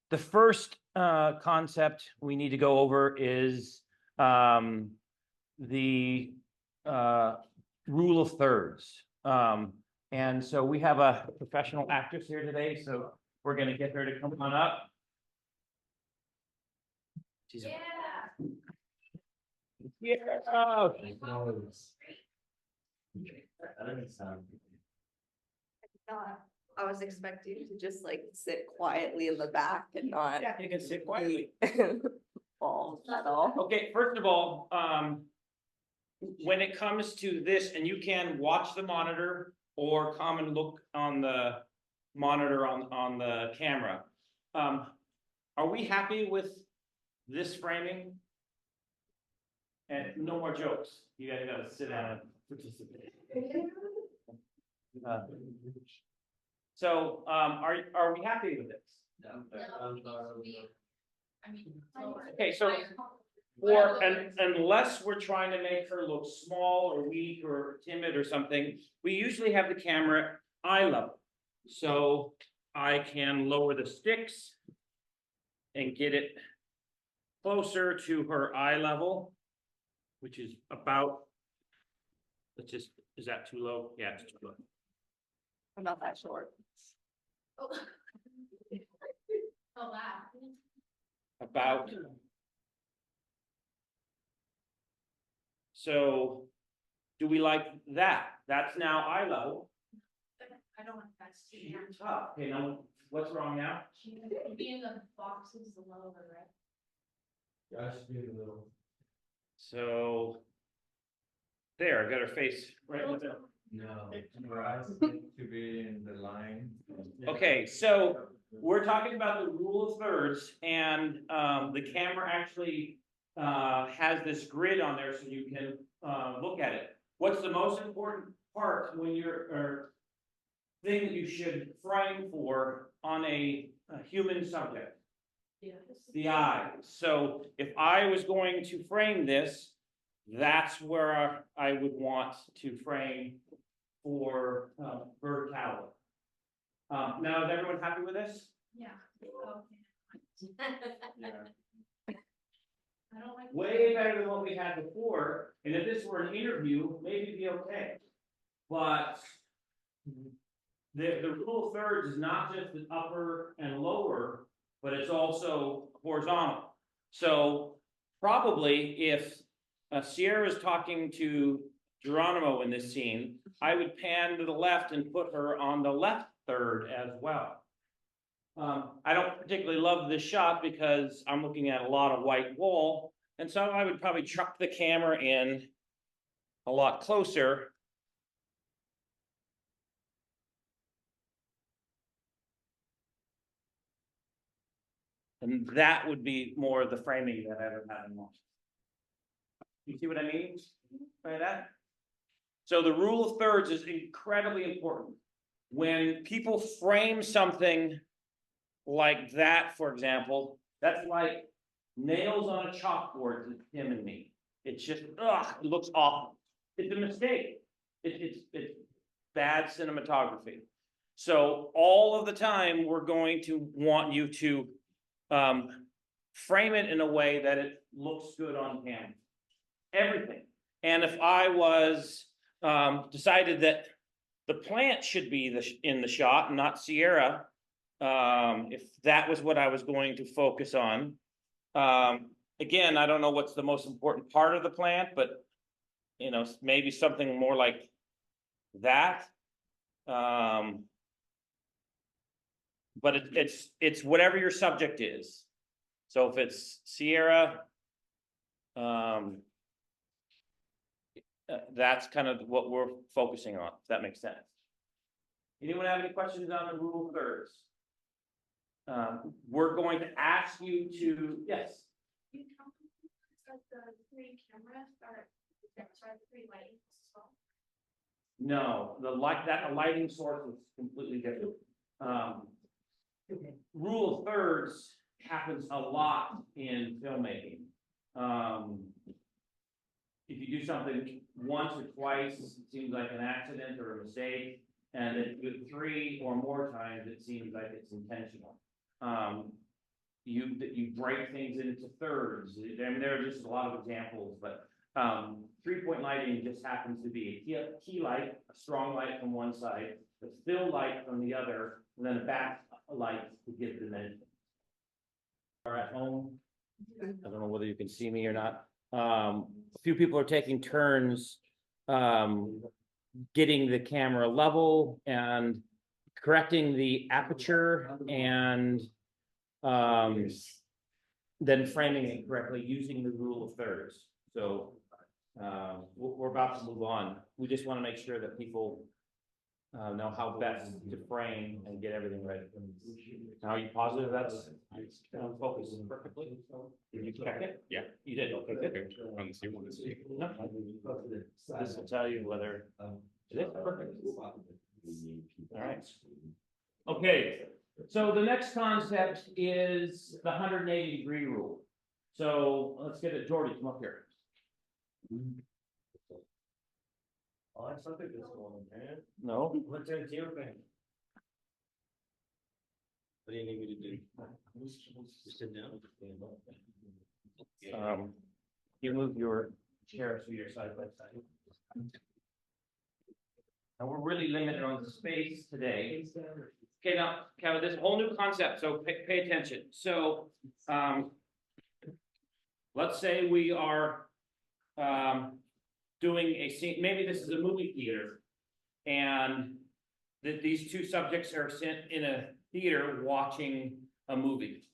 the first concept we need to go over is the rule of thirds. And so we have a professional actress here today, so we're going to get her to come on up. She's yeah. Oh. I was expecting to just like sit quietly in the back and not Yeah, you can sit quietly. fall at all. Okay, first of all, when it comes to this, and you can watch the monitor or come and look on the monitor on the camera. Are we happy with this framing? And no more jokes. You guys gotta sit down and participate. So, are we happy with this? Okay, so or unless we're trying to make her look small or weak or timid or something, we usually have the camera eye level. So I can lower the sticks and get it closer to her eye level, which is about, let's just, is that too low? Yeah, it's too low. I'm not that short. Oh. Oh, wow. About. So do we like that? That's now eye level. I don't want that to see. You're tough. Okay, now what's wrong now? Being the boxes the lower, right? So there, I got her face right with it. No, her eyes need to be in the line. Okay, so we're talking about the rule of thirds, and the camera actually has this grid on there so you can look at it. What's the most important part when you're, or thing that you should frame for on a human subject? Yeah. The eye. So if I was going to frame this, that's where I would want to frame for bird tower. Now, is everyone happy with this? Yeah. Okay. I don't like. Way better than what we had before, and if this were an interview, maybe it'd be okay. But the rule of thirds is not just the upper and lower, but it's also horizontal. So probably if Sierra is talking to Geronimo in this scene, I would pan to the left and put her on the left third as well. I don't particularly love this shot because I'm looking at a lot of white wall, and so I would probably truck the camera in a lot closer. And that would be more of the framing that I would have in mind. You see what I mean by that? So the rule of thirds is incredibly important. When people frame something like that, for example, that's like nails on a chalkboard to him and me. It's just, ugh, it looks awful. It's a mistake. It's bad cinematography. So all of the time, we're going to want you to frame it in a way that it looks good on camera. Everything. And if I was decided that the plant should be in the shot, not Sierra, if that was what I was going to focus on. Again, I don't know what's the most important part of the plant, but you know, maybe something more like that. But it's whatever your subject is. So if it's Sierra, that's kind of what we're focusing on, if that makes sense. Anyone have any questions on the rule of thirds? We're going to ask you to, yes. You tell me that the 3 cameras are, sorry, the 3 lights as well. No, the lighting source is completely different. Rule of thirds happens a lot in filmmaking. If you do something once or twice, it seems like an accident or a mistake, and if you do it 3 or more times, it seems like it's intentional. you break things into thirds, and there are just a lot of examples, but. 3-point lighting just happens to be a key light, a strong light from one side, a still light from the other, and then a back light to give dimension. Are at home. I don't know whether you can see me or not. A few people are taking turns, getting the camera level and correcting the aperture and, then framing it correctly using the rule of thirds. So, we're about to move on. We just want to make sure that people know how best to frame and get everything ready. Now, are you positive that's focused perfectly? Did you check it? Yeah, you did. Okay, good. No. This will tell you whether it is perfect. All right. Okay, so the next concept is the 180-degree rule. So let's get it, Jordy, come up here. Oh, that's not a good one, man. No? What's your thing? What do you need me to do? Just sit down. You move your chair to your side by side. And we're really limited on the space today. Okay, now, Kevin, this is a whole new concept, so pay attention. So, let's say we are doing a scene, maybe this is a movie theater, and that these two subjects are sent in a theater watching a movie.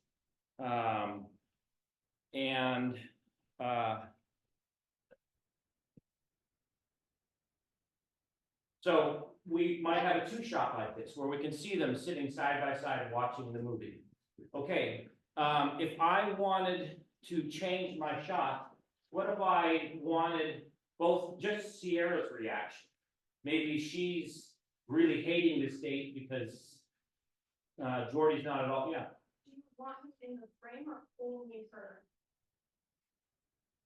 So we might have a two-shot like this, where we can see them sitting side by side watching the movie. Okay, if I wanted to change my shot, what if I wanted both, just Sierra's reaction? Maybe she's really hating this date because Jordy's not at all, yeah. Do you want it in the frame or only her?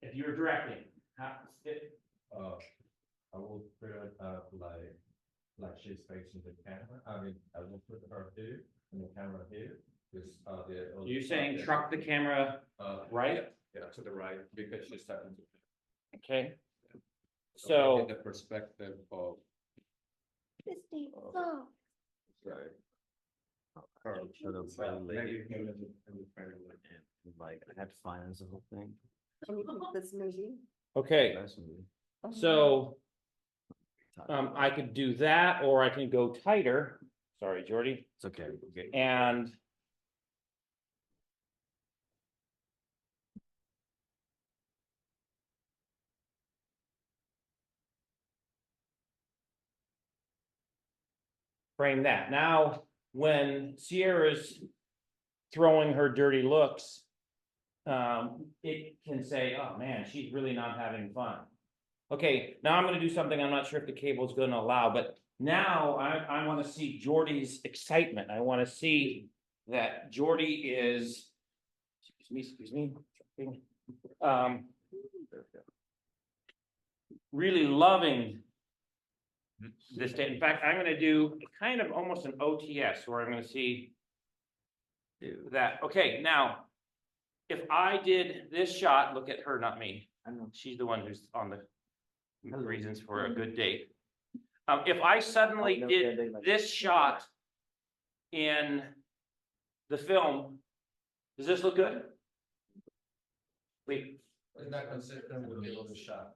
If you're directing, I will put it like she's facing the camera. I mean, I will put her here and the camera here. This you're saying truck the camera right? Yeah, to the right, because she's starting to. Okay. So So, get the perspective of. Right. Like, I had to finance the whole thing. Can you keep this movie? okay, so I could do that, or I can go tighter. Sorry, Jordy, It's okay. and frame that. Now, when Sierra's throwing her dirty looks, it can say, oh man, she's really not having fun. Okay, now I'm gonna do something I'm not sure if the cable is gonna allow, but now I wanna see Jordy's excitement. I wanna see that Jordy is, excuse me, really loving this day. In fact, I'm gonna do kind of almost an OTS where I'm gonna see that. Okay, now, if I did this shot, look at her, not me. I know she's the one who's on the reasons for a good date. If I suddenly did this shot in the film, does this look good? Wait, Is that consistent with the other shot?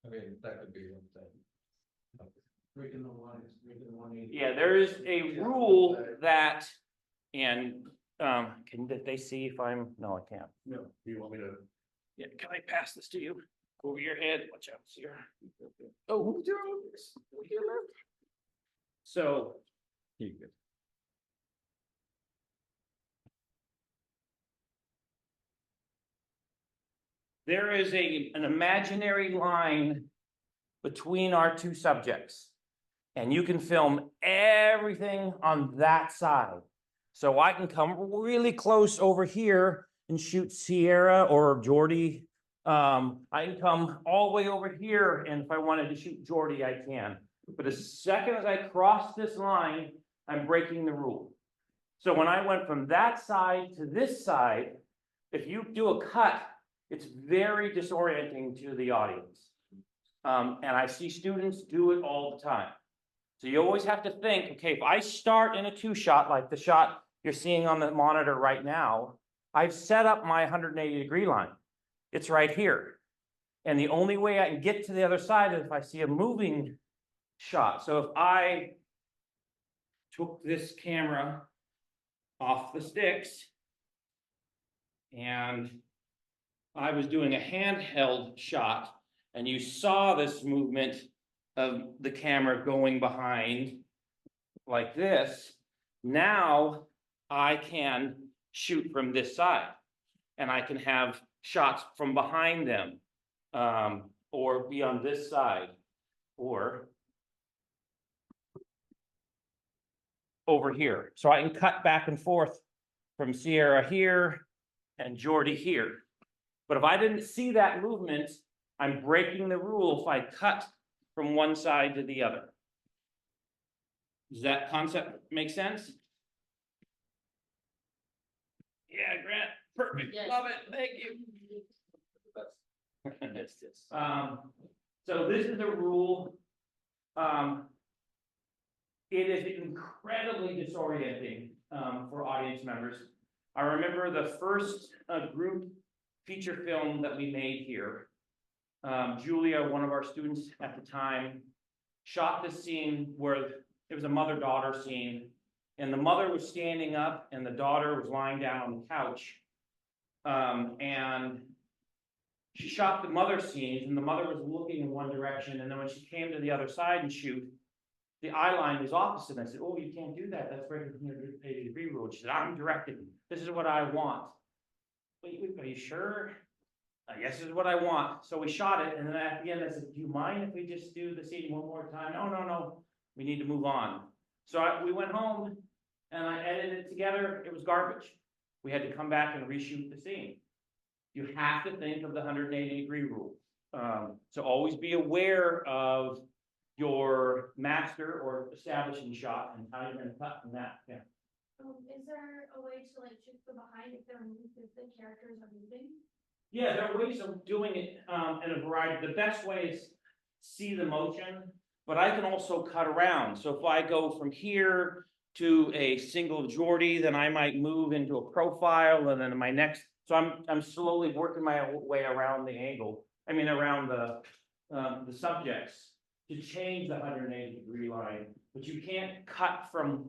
I mean, that could be one thing. Breaking the line. yeah, there is a rule that, and did they see if I'm, no, I can't. No, do you want me to? Yeah, can I pass this to you? Over your head, watch out, Sierra. Oh, so. There is an imaginary line between our two subjects. And you can film everything on that side. So I can come really close over here and shoot Sierra or Jordy. I can come all the way over here, and if I wanted to shoot Jordy, I can. But as second as I cross this line, I'm breaking the rule. So when I went from that side to this side, if you do a cut, it's very disorienting to the audience. And I see students do it all the time. So you always have to think, okay, if I start in a two shot, like the shot you're seeing on the monitor right now, I've set up my 180-degree line. It's right here. And the only way I can get to the other side is if I see a moving shot. So if I took this camera off the sticks and I was doing a handheld shot and you saw this movement of the camera going behind like this, now I can shoot from this side and I can have shots from behind them, or be on this side, or over here. So I can cut back and forth from Sierra here and Jordy here. But if I didn't see that movement, I'm breaking the rule if I cut from one side to the other. Does that concept make sense? Yeah, Grant, perfect, love it, thank you. So this is a rule. It is incredibly disorienting for audience members. I remember the first group feature film that we made here. Julia, one of our students at the time, shot this scene where it was a mother-daughter scene, and the mother was standing up and the daughter was lying down on the couch. And she shot the mother scenes, and the mother was looking in one direction, and then when she came to the other side and shoot, the eye line was opposite. And I said, "Oh, you can't do that. That's breaking the 180-degree rule." She said, "I'm directing. This is what I want." Wait, are you sure? Yes, this is what I want. So we shot it, and then at the end I said, "Do you mind if we just do the scene one more time?" No. We need to move on. So we went home and I edited it together. It was garbage. We had to come back and reshoot the scene. You have to think of the 180-degree rule. So always be aware of your master or establishing shot and how you're going to cut from that. Yeah. Is there a way to like shoot from behind if the characters are moving? Yeah, there are ways of doing it in a variety. The best way is see the motion, but I can also cut around. So if I go from here to a single Jordy, then I might move into a profile, and then my next. So I'm slowly working my way around the angle. I mean, around the subjects to change the 180-degree line. But you can't cut from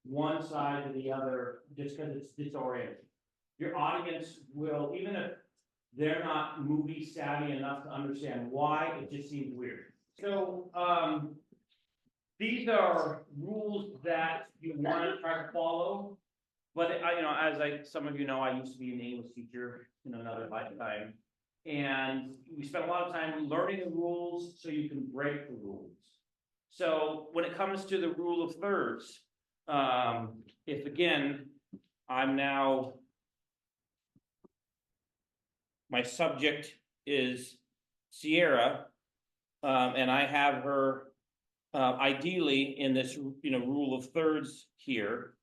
one side to the other just because it's disoriented. Your audience will, even if they're not movie savvy enough to understand why, it just seems weird. So these are rules that you want to try to follow. But some of you know, I used to be an English teacher in another lifetime. And we spent a lot of time learning the rules so you can break the rules. So when it comes to the rule of thirds, if again, I'm now, my subject is Sierra, and I have her ideally in this, rule of thirds here.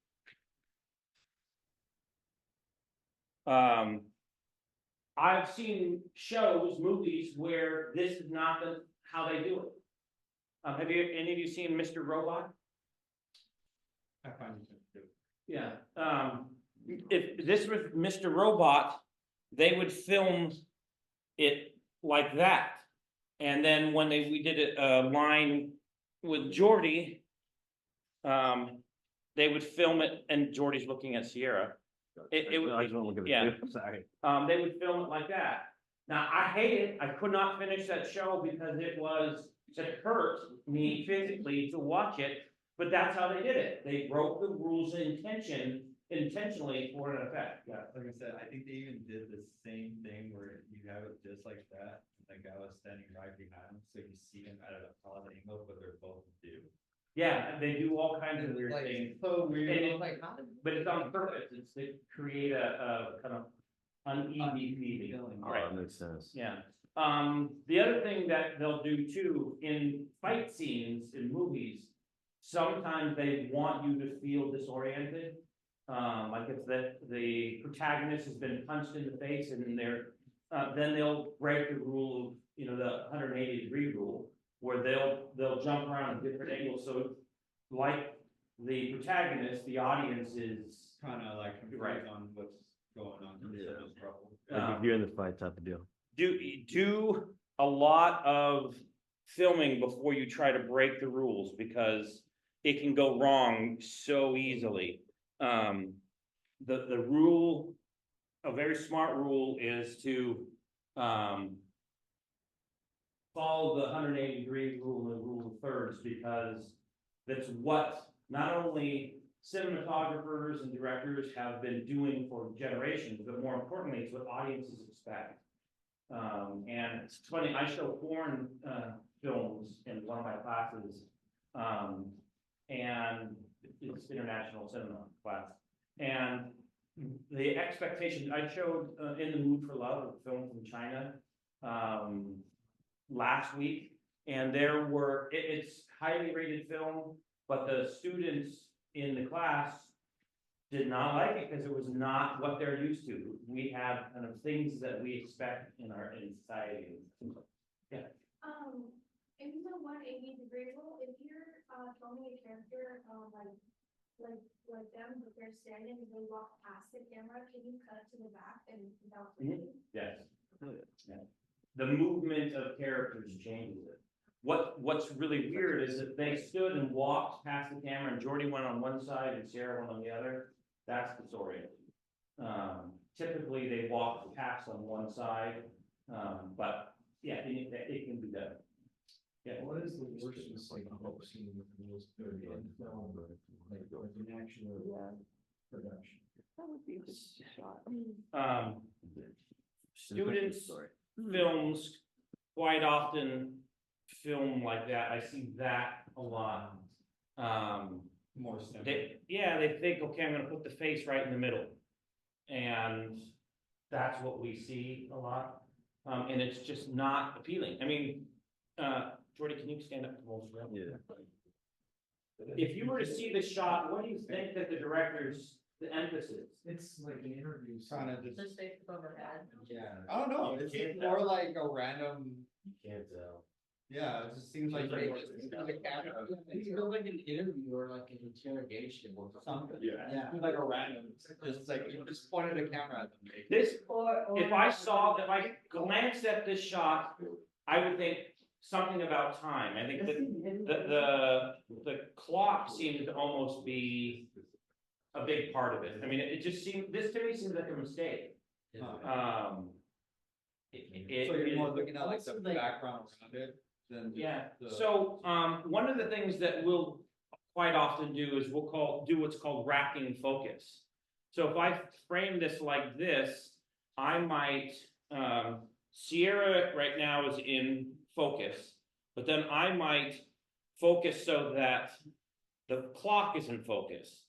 I've seen shows, movies where this is not how they do it. Have any of you seen Mr. Robot? I find it. Yeah. If this was Mr. Robot, they would film it like that. And then when we did a line with Jordy, they would film it, and Jordy's looking at Sierra. It would, I just want to look at yeah. it too. Sorry. They would film it like that. Now, I hate it. I could not finish that show because it hurt me physically to watch it, but that's how they did it. They broke the rules intentionally for an effect. Yeah. Like I said, I think they even did the same thing where you have it just like that. Like I was standing right behind them, so you see them at an odd angle, but they're both due. Yeah, they do all kinds of weird things. So weird. And it- Like, how did But it's on purpose. It's to create a kind of uneasy feeling. Oh, that makes sense. Yeah. The other thing that they'll do too, in fight scenes in movies, sometimes they want you to feel disoriented. Like if the protagonist has been punched in the face and then they'll break the rule, the 180-degree rule, where they'll jump around at different angles, so like the protagonist, the audience is, Kind of like Right. confused on what's going on. in Yeah. someone's trouble. Like if you're in the fight type of deal. do a lot of filming before you try to break the rules, because it can go wrong so easily. The rule, a very smart rule is to, follow the 180-degree rule and the rule of thirds, because that's what not only cinematographers and directors have been doing for generations, but more importantly, it's what audiences expect. And it's funny, I show foreign films in one of my classes, and it's international cinema class. And the expectation, I showed In the Mood for Love, a film from China, last week, and it's highly rated film, but the students in the class did not like it because it was not what they're used to. We have kind of things that we expect in society. In the 180-degree rule, if you're, filming a character, like them, but they're standing and they walk past the camera, can you cut to the back and without breaking? Yes. Oh, Yeah. The movement of characters changes it. What's really weird is that they stood and walked past the camera, and Jordy went on one side and Sarah went on the other. That's disorienting. Typically, they walk past on one side, but yeah, it can be done. Yeah. What is the worst mistake you've seen with the rules in film, like an actual production? That would be a good shot. Students, Sorry. films quite often film like that. I see that a lot. More simple. They think, okay, I'm gonna put the face right in the middle. And that's what we see a lot. And it's just not appealing. I mean, Jordy, can you stand up to most of them? Yeah. If you were to see the shot, what do you think that the emphasis? It's like an interview. Kind of just, Just face overhead. Yeah. I don't know, it's can't more like a random, You can't tell. yeah, it just seems like they just use the camera. It's like an interview or like an interrogation or Something. Yeah. Seems like a random, just like you just pointed a camera at them. If I glanced at this shot, I would think something about time. I think that the clock seemed to almost be a big part of it. I mean, it just seemed, this to me seems like a mistake. Huh. So you're more looking at like the background around it than just Yeah, the. so, one of the things that we'll quite often do is do what's called racking focus. So if I frame this like this, I might, Sierra right now is in focus, but then I might focus so that the clock is in focus.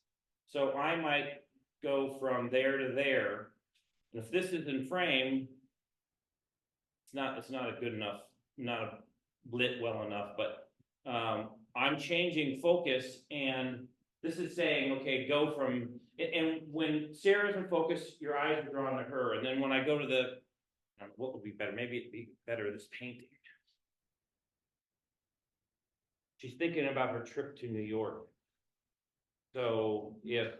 So I might go from there to there. And if this is in frame, it's not a good enough, not lit well enough, but I'm changing focus, and this is saying, okay, go from, and when Sarah's in focus, your eyes are drawn to her, and then when I go to what would be better? Maybe it'd be better this painting. She's thinking about her trip to New York. So if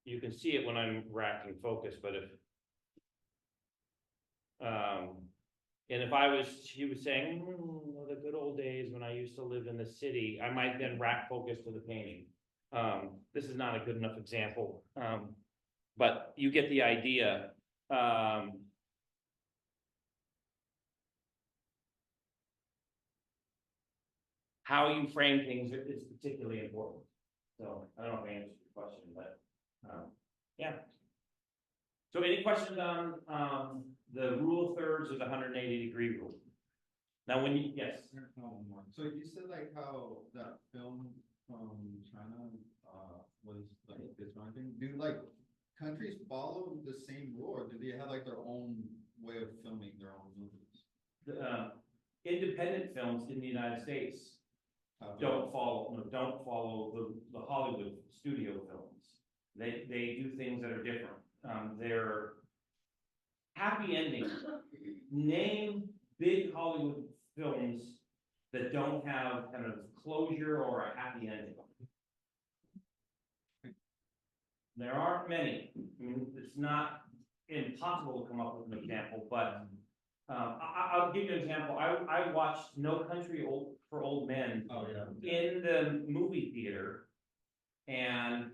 you can see it when I'm racking focus, but if and if she was saying, the good old days when I used to live in the city, I might then rack focus to the painting. This is not a good enough example, but you get the idea. How you frame things is particularly important. So I don't know if I answered your question, but yeah. So any questions on the rule of thirds or the 180-degree rule? Now, yes. So you said like how that film from China, was like this one thing, do like countries follow the same rule, or do they have like their own way of filming their own movies? independent films in the United States don't follow the Hollywood studio films. They do things that are different. They're happy endings. Name big Hollywood films that don't have kind of closure or a happy ending. There aren't many. I mean, it's not impossible to come up with an example, but I'll give you an example. I watched No Country for Old Men Oh, yeah. in the movie theater. And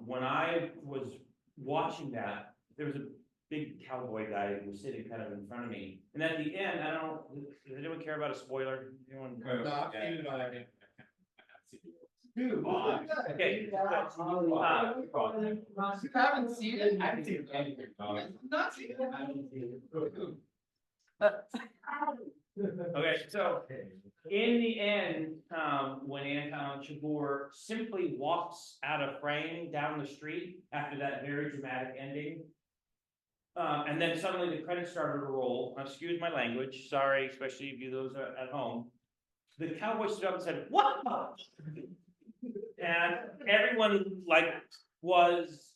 when I was watching that, there was a big cowboy guy who was sitting kind of in front of me. And at the end, I don't know, does anyone care about a spoiler? Anyone? Dude, Okay. You haven't seen it? I haven't seen anything. Not seen it. Okay, so in the end, when Anton Chigurh simply walks out of frame down the street after that very dramatic ending, and then suddenly the credits started to roll, excuse my language, sorry, especially if you those are at home, the cowboy stood up and said, "What?" And everyone was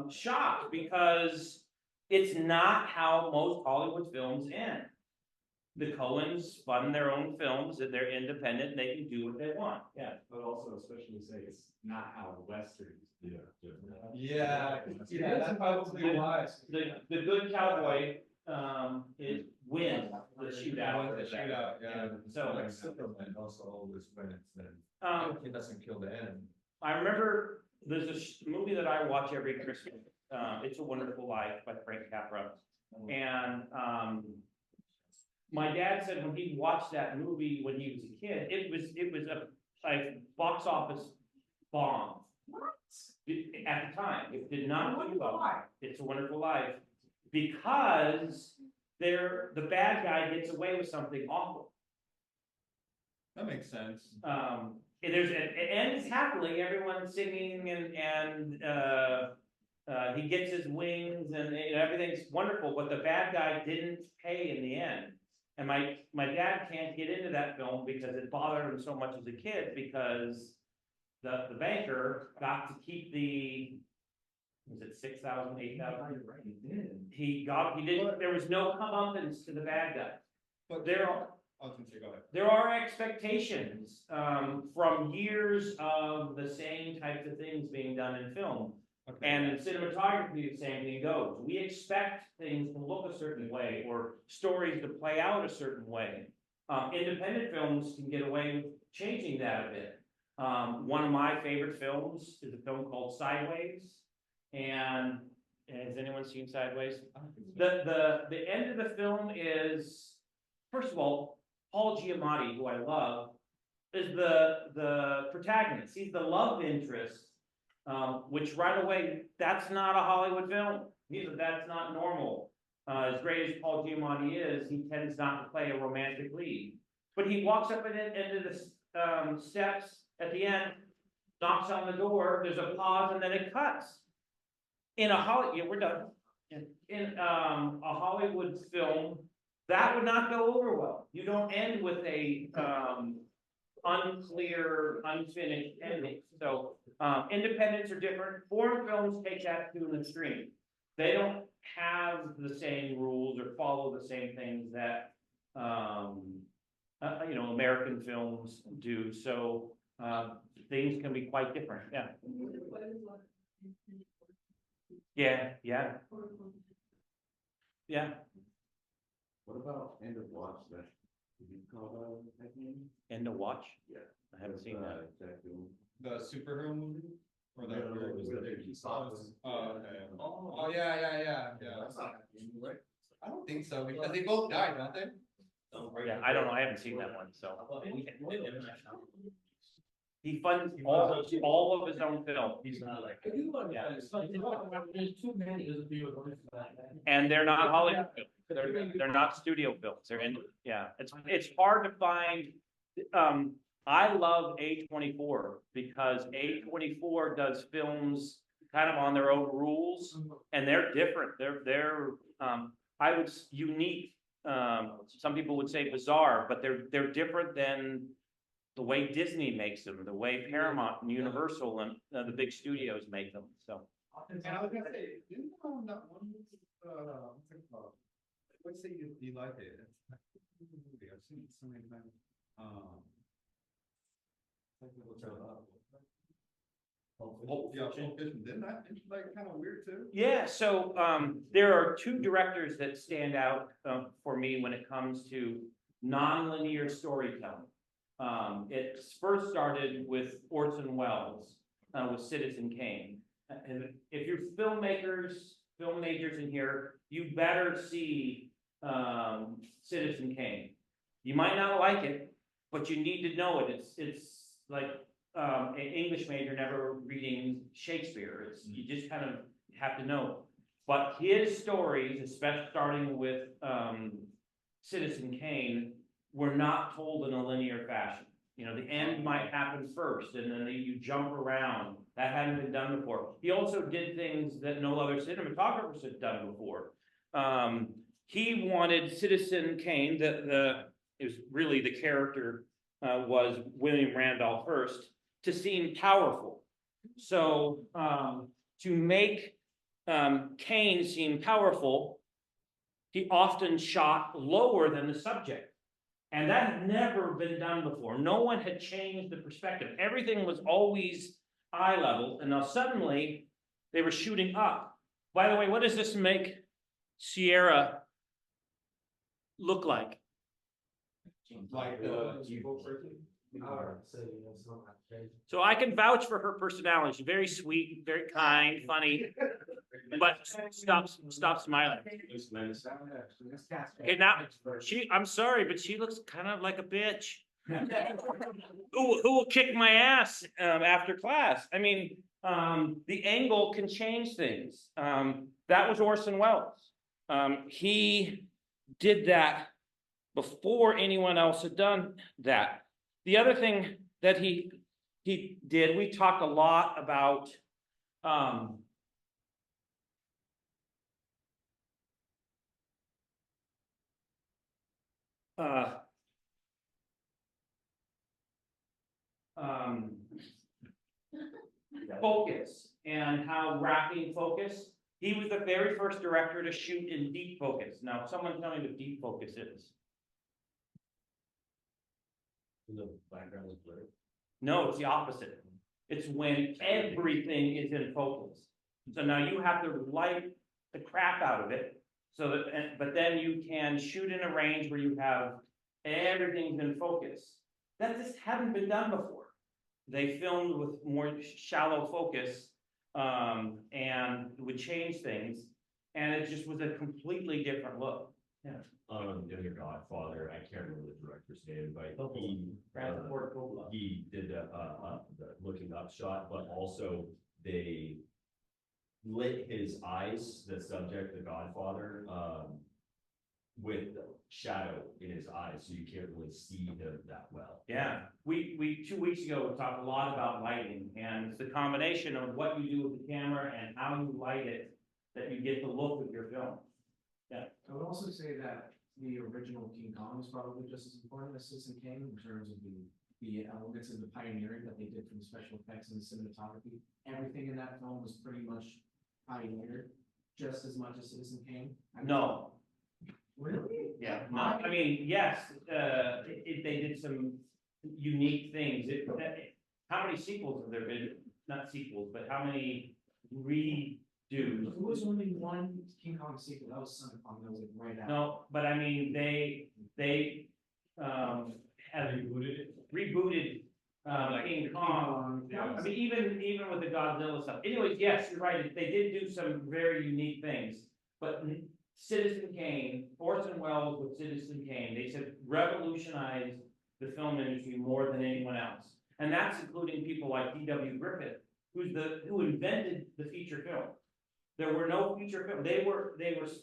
shocked because it's not how most Hollywood films end. The Coens fund their own films and they're independent and they can do what they want. Yeah. But also especially say it's not how westerns do it. Yeah, that's probably why. The good cowboy, is wins the shootout. The shootout, yeah. So, Like Superman also always wins then. He doesn't kill the end. I remember there's a movie that I watch every Christmas. It's a Wonderful Life by Frank Capra. And, my dad said when he watched that movie when he was a kid, it was a box office bomb. What? At the time, it did not do well. It's a Wonderful Life, because the bad guy gets away with something awful. That makes sense. It ends happily, everyone's singing and he gets his wings and everything's wonderful, but the bad guy didn't pay in the end. And my dad can't get into that film because it bothered him so much as a kid, because the banker got to keep was it 6,000, 8,000? He didn't, there was no comeuppance to the bad guy. But There are, I was gonna say, go ahead. there are expectations, from years of the same types of things being done in film. Okay. And in cinematography, the same thing goes. We expect things to look a certain way or stories to play out a certain way. Independent films can get away with changing that a bit. One of my favorite films is a film called Sideways. And has anyone seen Sideways? The end of the film is, first of all, Paul Giamatti, who I love, is the protagonist. He's the love interest. Which right away, that's not a Hollywood film. That's not normal. As great as Paul Giamatti is, he tends not to play a romantic lead. But he walks up into the steps at the end, knocks on the door, there's a pause, and then it cuts. In a Hollywood, we're done. In a Hollywood film, that would not go over well. You don't end with a unclear, unfinished ending. So independents are different. Foreign films take that to an extreme. They don't have the same rules or follow the same things that American films do. So things can be quite different. Yeah. Yeah. What about End of Watch that? Did you call that name? End of Watch? Yeah. I haven't seen that. Exactly. The superhero movie? Or the, No, no, it was the okay. Oh. Oh, yeah. That's not happening, right? I don't think so, because they both died, don't they? Yeah, I don't know. I haven't seen that one. So he funds all of his own films. He's not like. Yeah. There's too many, there's a few of them. And they're not Hollywood films. They're not studio films. It's hard to find. I love A24 because A24 does films kind of on their own rules, and they're different. They're unique some people would say bizarre, but they're different than the way Disney makes them, the way Paramount and Universal and the big studios make them, so. And I was gonna say, didn't, that one, what's it called? Let's say you like it. I've seen it so many times. Yeah, Pulp Fiction, didn't that, it's like kind of weird too? Yeah, so there are two directors that stand out for me when it comes to nonlinear storytelling. It first started with Orson Welles with Citizen Kane. And if you're film majors in here, you better see Citizen Kane. You might not like it, but you need to know it. It's like an English major never reading Shakespeare. You just kind of have to know. But his stories, especially starting with Citizen Kane, were not told in a linear fashion. You know, the end might happen first, and then you jump around. That hadn't been done before. He also did things that no other cinematographers had done before. He wanted Citizen Kane, it was really the character was William Randolph Hearst, to seem powerful. So to make Kane seem powerful, he often shot lower than the subject. And that had never been done before. No one had changed the perspective. Everything was always eye level, and now suddenly they were shooting up. By the way, what does this make Sierra look like? Like So I can vouch for her personality. She's very sweet, very kind, funny, but stop smiling. Okay, now I'm sorry, but she looks kind of like a bitch. Who will kick my ass after class? I mean, the angle can change things. That was Orson Welles. He did that before anyone else had done that. The other thing that he did, we talked a lot about focus and how wrapping focus. He was the very first director to shoot in deep focus. Now, someone tell me what deep focus is. The background is blurred. No, it's the opposite. It's when everything is in focus. So now you have to light the crap out of it. So that, but then you can shoot in a range where you have everything's in focus. That just hadn't been done before. They filmed with more shallow focus and would change things. And it just was a completely different look. Yeah. In your Godfather, I can't remember the director's name, but he did the looking up shot, but also they lit his eyes, the subject, the Godfather, with shadow in his eyes, so you can't really see him that well. Yeah, we 2 weeks ago, we talked a lot about lighting, and it's the combination of what you do with the camera and how you light it that you get the look of your film. Yeah. I would also say that the original King Kong is probably just as important as Citizen Kane in terms of the elements of the pioneering that they did from the special effects and the cinematography. Everything in that film was pretty much pioneered just as much as Citizen Kane. No. Really? Yeah, no, I mean, yes, they did some unique things. How many sequels have there been? Not sequels, but how many redos? There was only one King Kong sequel, that was Son of Kong, that was like right after. No, but I mean, they have rebooted King Kong. I mean, even with the Godzilla stuff. Anyways, yes, you're right. They did do some very unique things, but Citizen Kane, Orson Welles with Citizen Kane, they said revolutionized the film industry more than anyone else. And that's including people like D.W. Griffith, who invented the feature film. There were no feature film. They were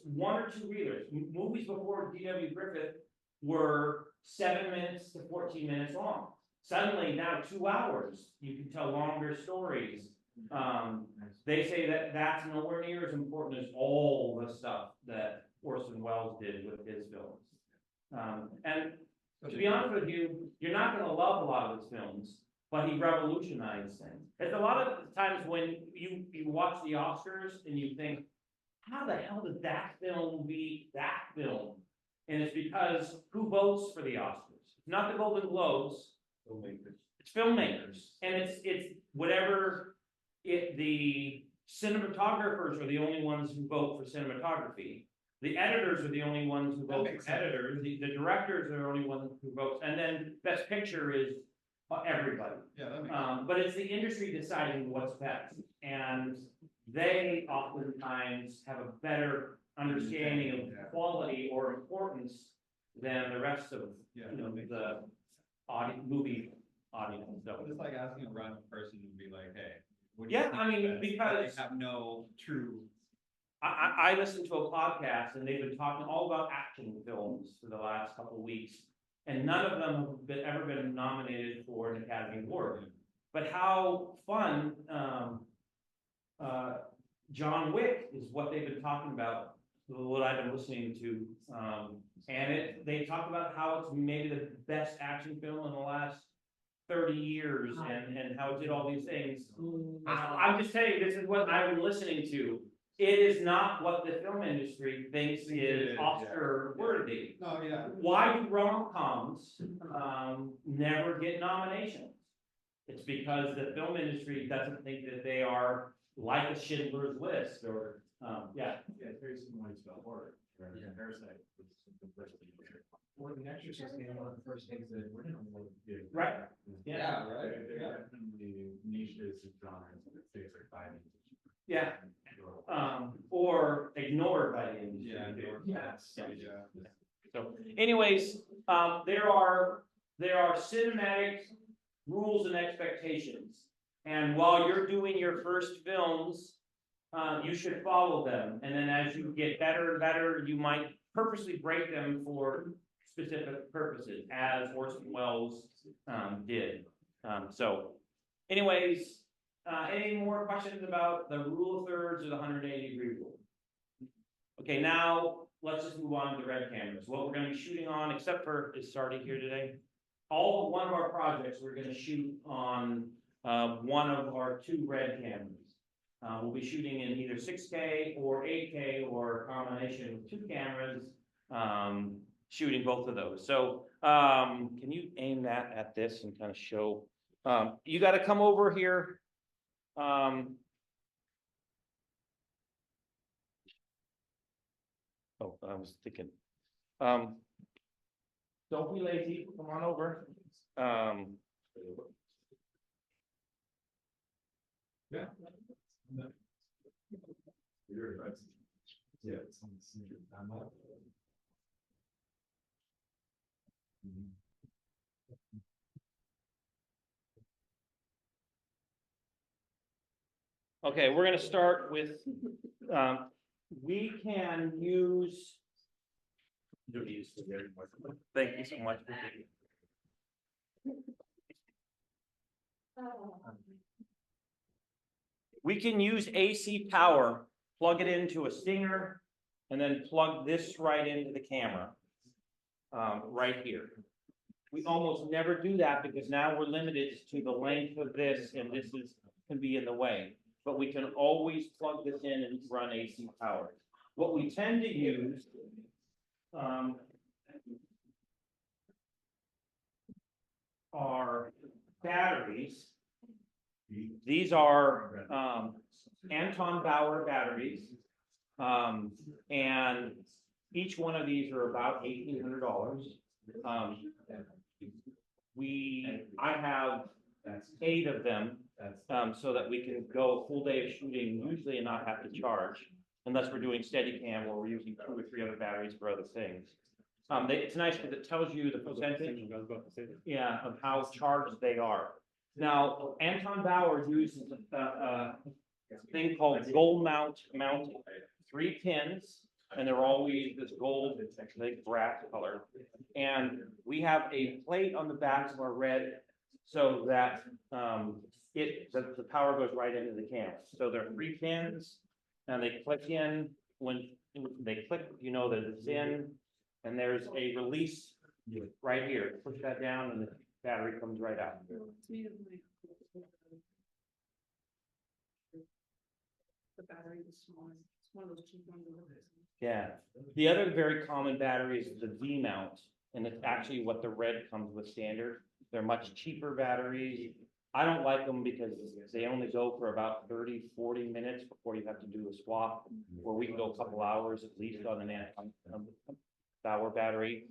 1 or 2 reelers. Movies before D.W. Griffith were 7 minutes to 14 minutes long. Suddenly now 2 hours, you can tell longer stories. They say that that's nowhere near as important as all the stuff that Orson Welles did with his films. And to be honest with you, you're not gonna love a lot of his films, but he revolutionized things. It's a lot of times when you watch the Oscars and you think, how the hell did that film beat that film? And it's because who votes for the Oscars? It's not the Golden Globes. It's filmmakers, and it's whatever the cinematographers are the only ones who vote for cinematography. The editors are the only ones who vote for editors, the directors are the only ones who vote, and then Best Picture is everybody. Yeah, that makes But it's the industry deciding what's best, and they oftentimes have a better understanding of quality or importance than the rest of, Yeah, you know, that makes the movie audience, so. It's like asking a random person to be like, hey. what do you Yeah, think I mean, of this? But because- they have no true. I listened to a podcast and they've been talking all about action films for the last couple of weeks. And none of them have ever been nominated for an Academy Award. But how fun, John Wick is what they've been talking about, what I've been listening to. And they talk about how it's maybe the best action film in the last 30 years and how it did all these things. I'm just telling you, this is what I've been listening to. It is not what the film industry thinks is Oscar worthy. No, yeah. Why do rom-coms, never get nominations? It's because the film industry doesn't think that they are like a Schindler's List or, yeah. Yeah, it's very similar to horror, where Parasite was the first thing. Or The Exorcist came one of the first things that were in the world. Right. Yeah, right, They're yeah. definitely niches and genres, and it's like five. Yeah. Or ignored by the industry. Yeah. Yes. Yeah. Yeah. So anyways, there are cinematic rules and expectations. And while you're doing your first films, you should follow them. And then as you get better and better, you might purposely break them for specific purposes, as Orson Welles did. So anyways, any more questions about the rule of thirds or the 180-degree rule? Okay, now let's just move on to the red cameras. What we're gonna be shooting on, except for, is Sardi here today? All one of our projects, we're gonna shoot on one of our two red cameras. We'll be shooting in either 6K or 8K or a combination of two cameras, shooting both of those. So can you aim that at this and kind of show? You gotta come over here. Oh, I was thinking, don't be lazy, come on over. Yeah. You're right. Yeah, it's on the same time. Okay, we're gonna start with, we can use. Thank you so much. We can use AC power, plug it into a Stinger, and then plug this right into the camera. Right here. We almost never do that because now we're limited to the length of this and this can be in the way. But we can always plug this in and run AC power. What we tend to use are batteries. These are Anton Bauer batteries. And each one of these are about $1,800. I have 8 of them, so that we can go a full day of shooting usually and not have to charge, unless we're doing Steadicam or we're using 2 or 3 other batteries for other things. It's nice because it tells you the percentage, yeah, of how charged they are. Now, Anton Bauer uses a thing called gold mounting, 3 pins, and they're always this gold, like brass color. And we have a plate on the back of our red so that the power goes right into the camera. So there are 3 pins and they click in when they click, you know that it's in, and there's a release right here, push that down and the battery comes right out. The battery is small, it's one of those cheap ones. Yeah, the other very common battery is the V mount, and it's actually what the red comes with standard. They're much cheaper batteries. I don't like them because they only go for about 30-40 minutes before you have to do a swap, where we can go a couple hours at least on an hour battery.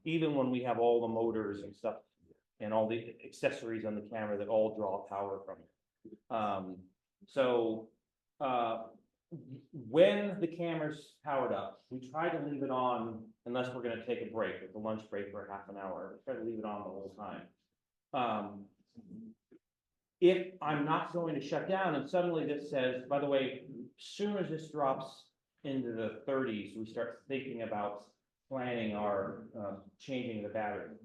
Even when we have all the motors and stuff and all the accessories on the camera that all draw power from it. When the camera's powered up, we try to leave it on unless we're gonna take a break, like a lunch break for half an hour, try to leave it on the whole time. If I'm not going to shut down and suddenly this says, by the way, as soon as this drops into the 30s, we start thinking about planning our, changing the battery.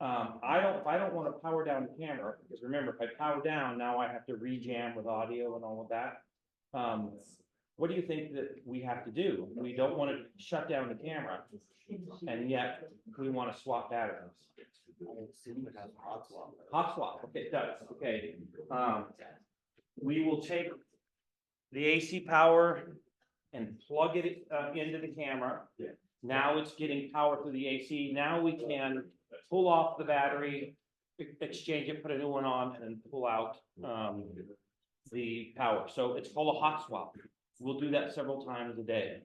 If I don't want to power down the camera, because remember, if I power down, now I have to rejam with audio and all of that. What do you think that we have to do? We don't want to shut down the camera, and yet we want to swap batteries. Hot swap, okay, it does, okay. We will take the AC power and plug it into the camera. Now it's getting power through the AC. Now we can pull off the battery, exchange it, put a new one on, and then pull out the power. So it's called a hot swap. We'll do that several times a day.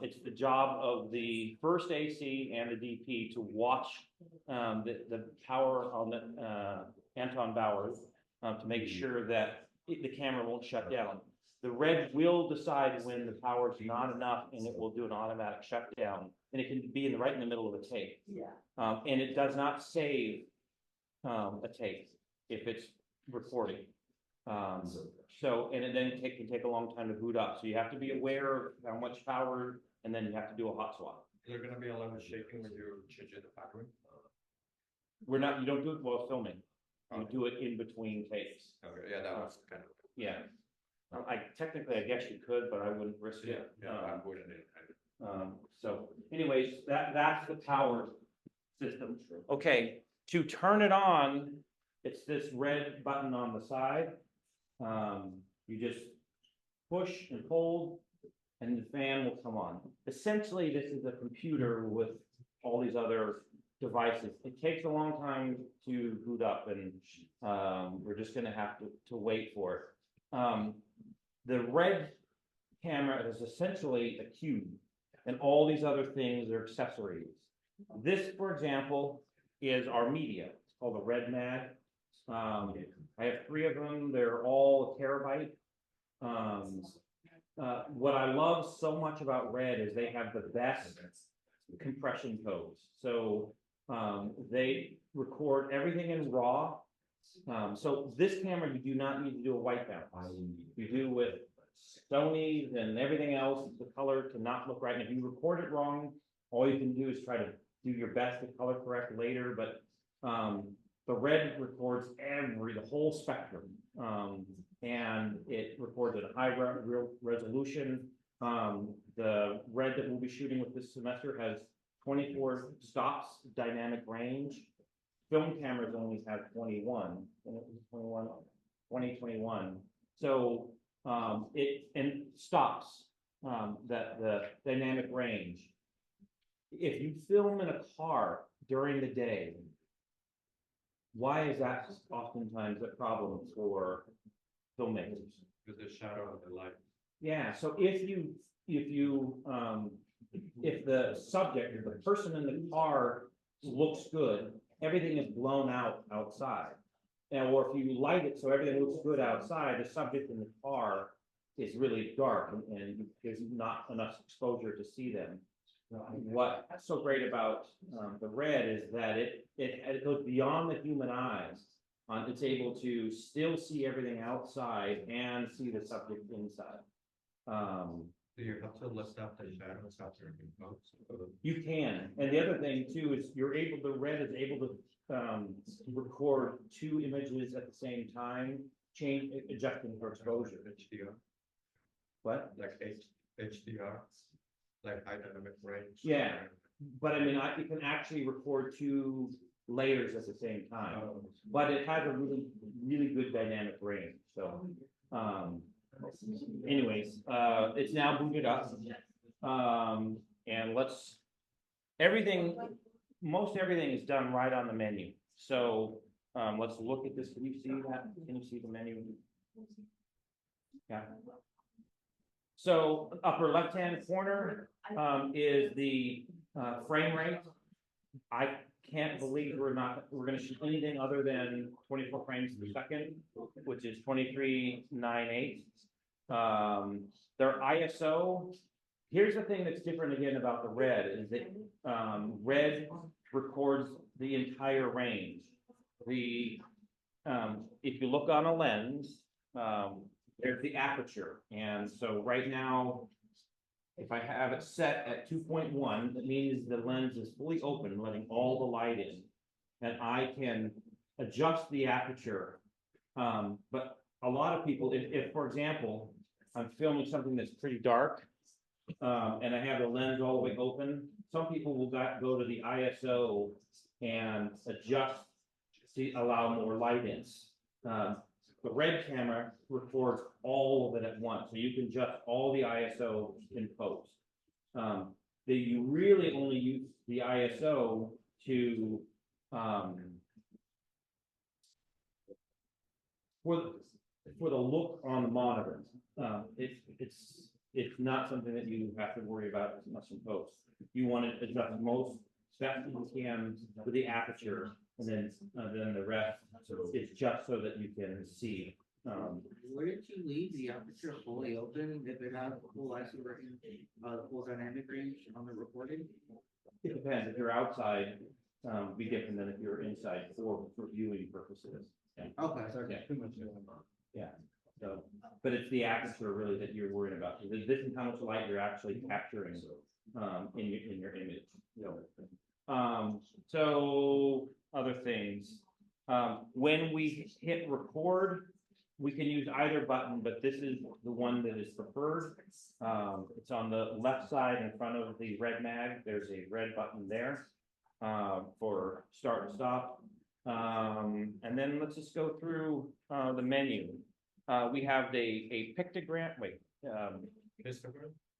It's the job of the first AC and the DP to watch the power on the Anton Bowers to make sure that the camera won't shut down. The red will decide when the power is not enough, and it will do an automatic shutdown, and it can be right in the middle of a tape. And it does not save a tape if it's recording. And it then can take a long time to boot up. So you have to be aware of how much power, and then you have to do a hot swap. Is there gonna be a lot of shaking when you change the battery? You don't do it while filming. You do it in between takes. Okay, yeah, that was kind of. Yeah. I guess you could, but I wouldn't risk it. I wouldn't. So anyways, that's the power system. Okay, to turn it on, it's this red button on the side. You just push and hold, and the fan will come on. Essentially, this is a computer with all these other devices. It takes a long time to boot up, and we're just gonna have to wait for it. The red camera is essentially a cube, and all these other things are accessories. This, for example, is our media. It's called the Red Mag. I have 3 of them. They're all a terabyte. What I love so much about Red is they have the best compression codes. So they record everything in RAW. So this camera, you do not need to do a white balance. You do with Sony's and everything else, the color to not look right. And if you record it wrong, all you can do is try to do your best to color correct later. But the Red records the whole spectrum, and it records at a high resolution. The Red that we'll be shooting with this semester has 24 stops dynamic range. Film cameras only have 21, 21. So it stops the dynamic range. If you film in a car during the day, why is that oftentimes a problem for filmmakers? With the shadow of the light. Yeah, so if the subject or the person in the car looks good, everything is blown out outside. Or if you light it so everything looks good outside, the subject in the car is really dark and there's not enough exposure to see them. What's so great about the Red is that it goes beyond the human eyes. It's able to still see everything outside and see the subject inside. Do you have to lift up the shadows after you post? You can, and the other thing too is the Red is able to record 2 images at the same time, adjusting for exposure. HDR, What? like HDR, like high dynamic range. Yeah. But I mean, it can actually record two layers at the same time, but it has a really, really good dynamic range, so. Anyways, it's now booted up. And most everything is done right on the menu. So, let's look at this. Can you see that? Can you see the menu? Yeah. So upper left-hand corner, is the, frame rate. I can't believe we're gonna shoot anything other than 24 frames per second, which is 2398. Their ISO, here's the thing that's different again about the red, is that, red records the entire range. If you look on a lens, there's the aperture, and so right now, if I have it set at 2.1, that means the lens is fully open, letting all the light in. And I can adjust the aperture. But a lot of people, if for example, I'm filming something that's pretty dark, and I have the lens all the way open, some people will go to the ISO and adjust to allow more light in. The red camera records all of it at once, so you can adjust all the ISO in post. You really only use the ISO to for the look on the monitor. It's not something that you have to worry about as much in post. You want to adjust most best you can with the aperture, and then the rest is just so that you can see. Wouldn't you leave the aperture fully open if it has full ISO range, full dynamic range on the recording? It depends. If you're outside, be different than if you're inside for viewing purposes. Yeah. Okay. Yeah. So, but it's the aperture really that you're worried about. This is how much light you're actually capturing in your image. So other things. When we hit record, we can use either button, but this is the one that is preferred. It's on the left side in front of the red mag. There's a red button there for start and stop. And then let's just go through the menu. We have a pictogram,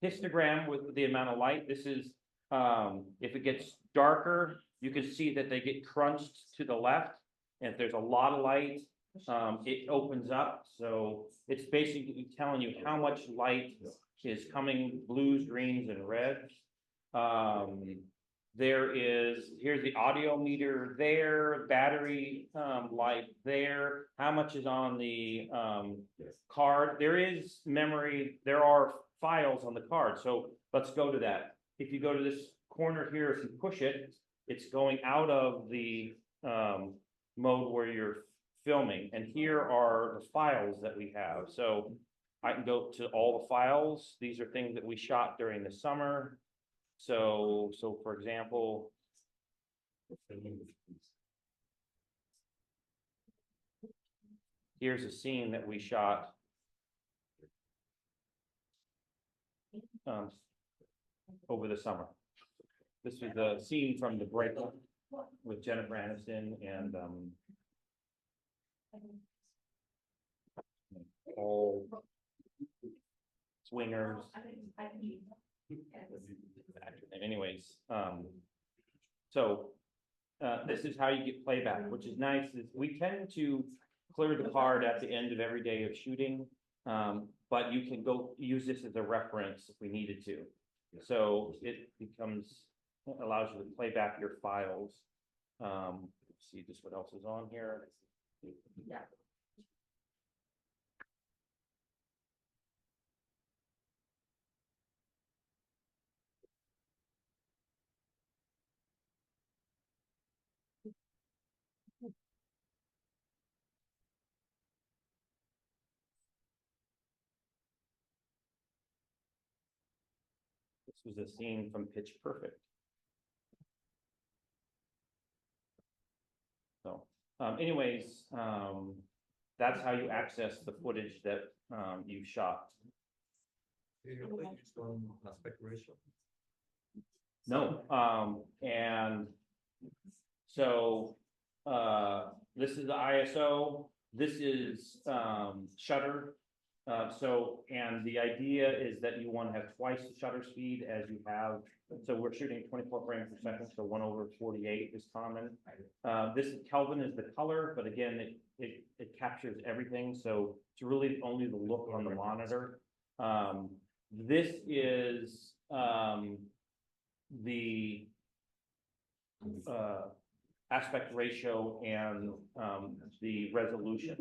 histogram with the amount of light. This is, if it gets darker, you can see that they get crunched to the left. And if there's a lot of light, it opens up. So it's basically telling you how much light is coming, blues, greens, and reds. Here's the audio meter there, battery light there, how much is on the card. There is memory, there are files on the card, so let's go to that. If you go to this corner here, if you push it, it's going out of the mode where you're filming, and here are the files that we have. So I can go to all the files. These are things that we shot during the summer. So for example, here's a scene that we shot over the summer. This is the scene from The Breakup with Jennifer Aniston and all swingers. Anyways, this is how you get playback, which is nice. Is we tend to clear the card at the end of every day of shooting, but you can go use this as a reference if we needed to. So it allows you to play back your files. See just what else is on here. Yeah. This was a scene from Pitch Perfect. So, anyways, that's how you access the footage that you shot. Do you only use one aspect ratio? No, and so, this is the ISO, this is, shutter. So, and the idea is that you want to have twice the shutter speed as you have, so we're shooting 24 frames per second, so 1/48 is common. This is Kelvin is the color, but again, it captures everything, so it's really only the look on the monitor. This is, the aspect ratio and the resolution.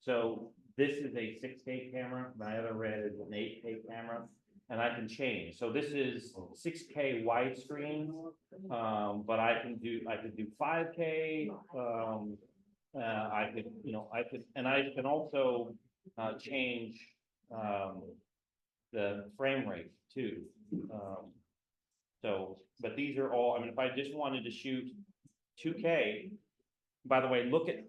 So this is a 6K camera, my other red is an 8K camera, and I can change. So this is 6K widescreen, but I could do 5K. I could, and I can also change the frame rate too. So, but these are all, I mean, if I just wanted to shoot 2K, by the way, look at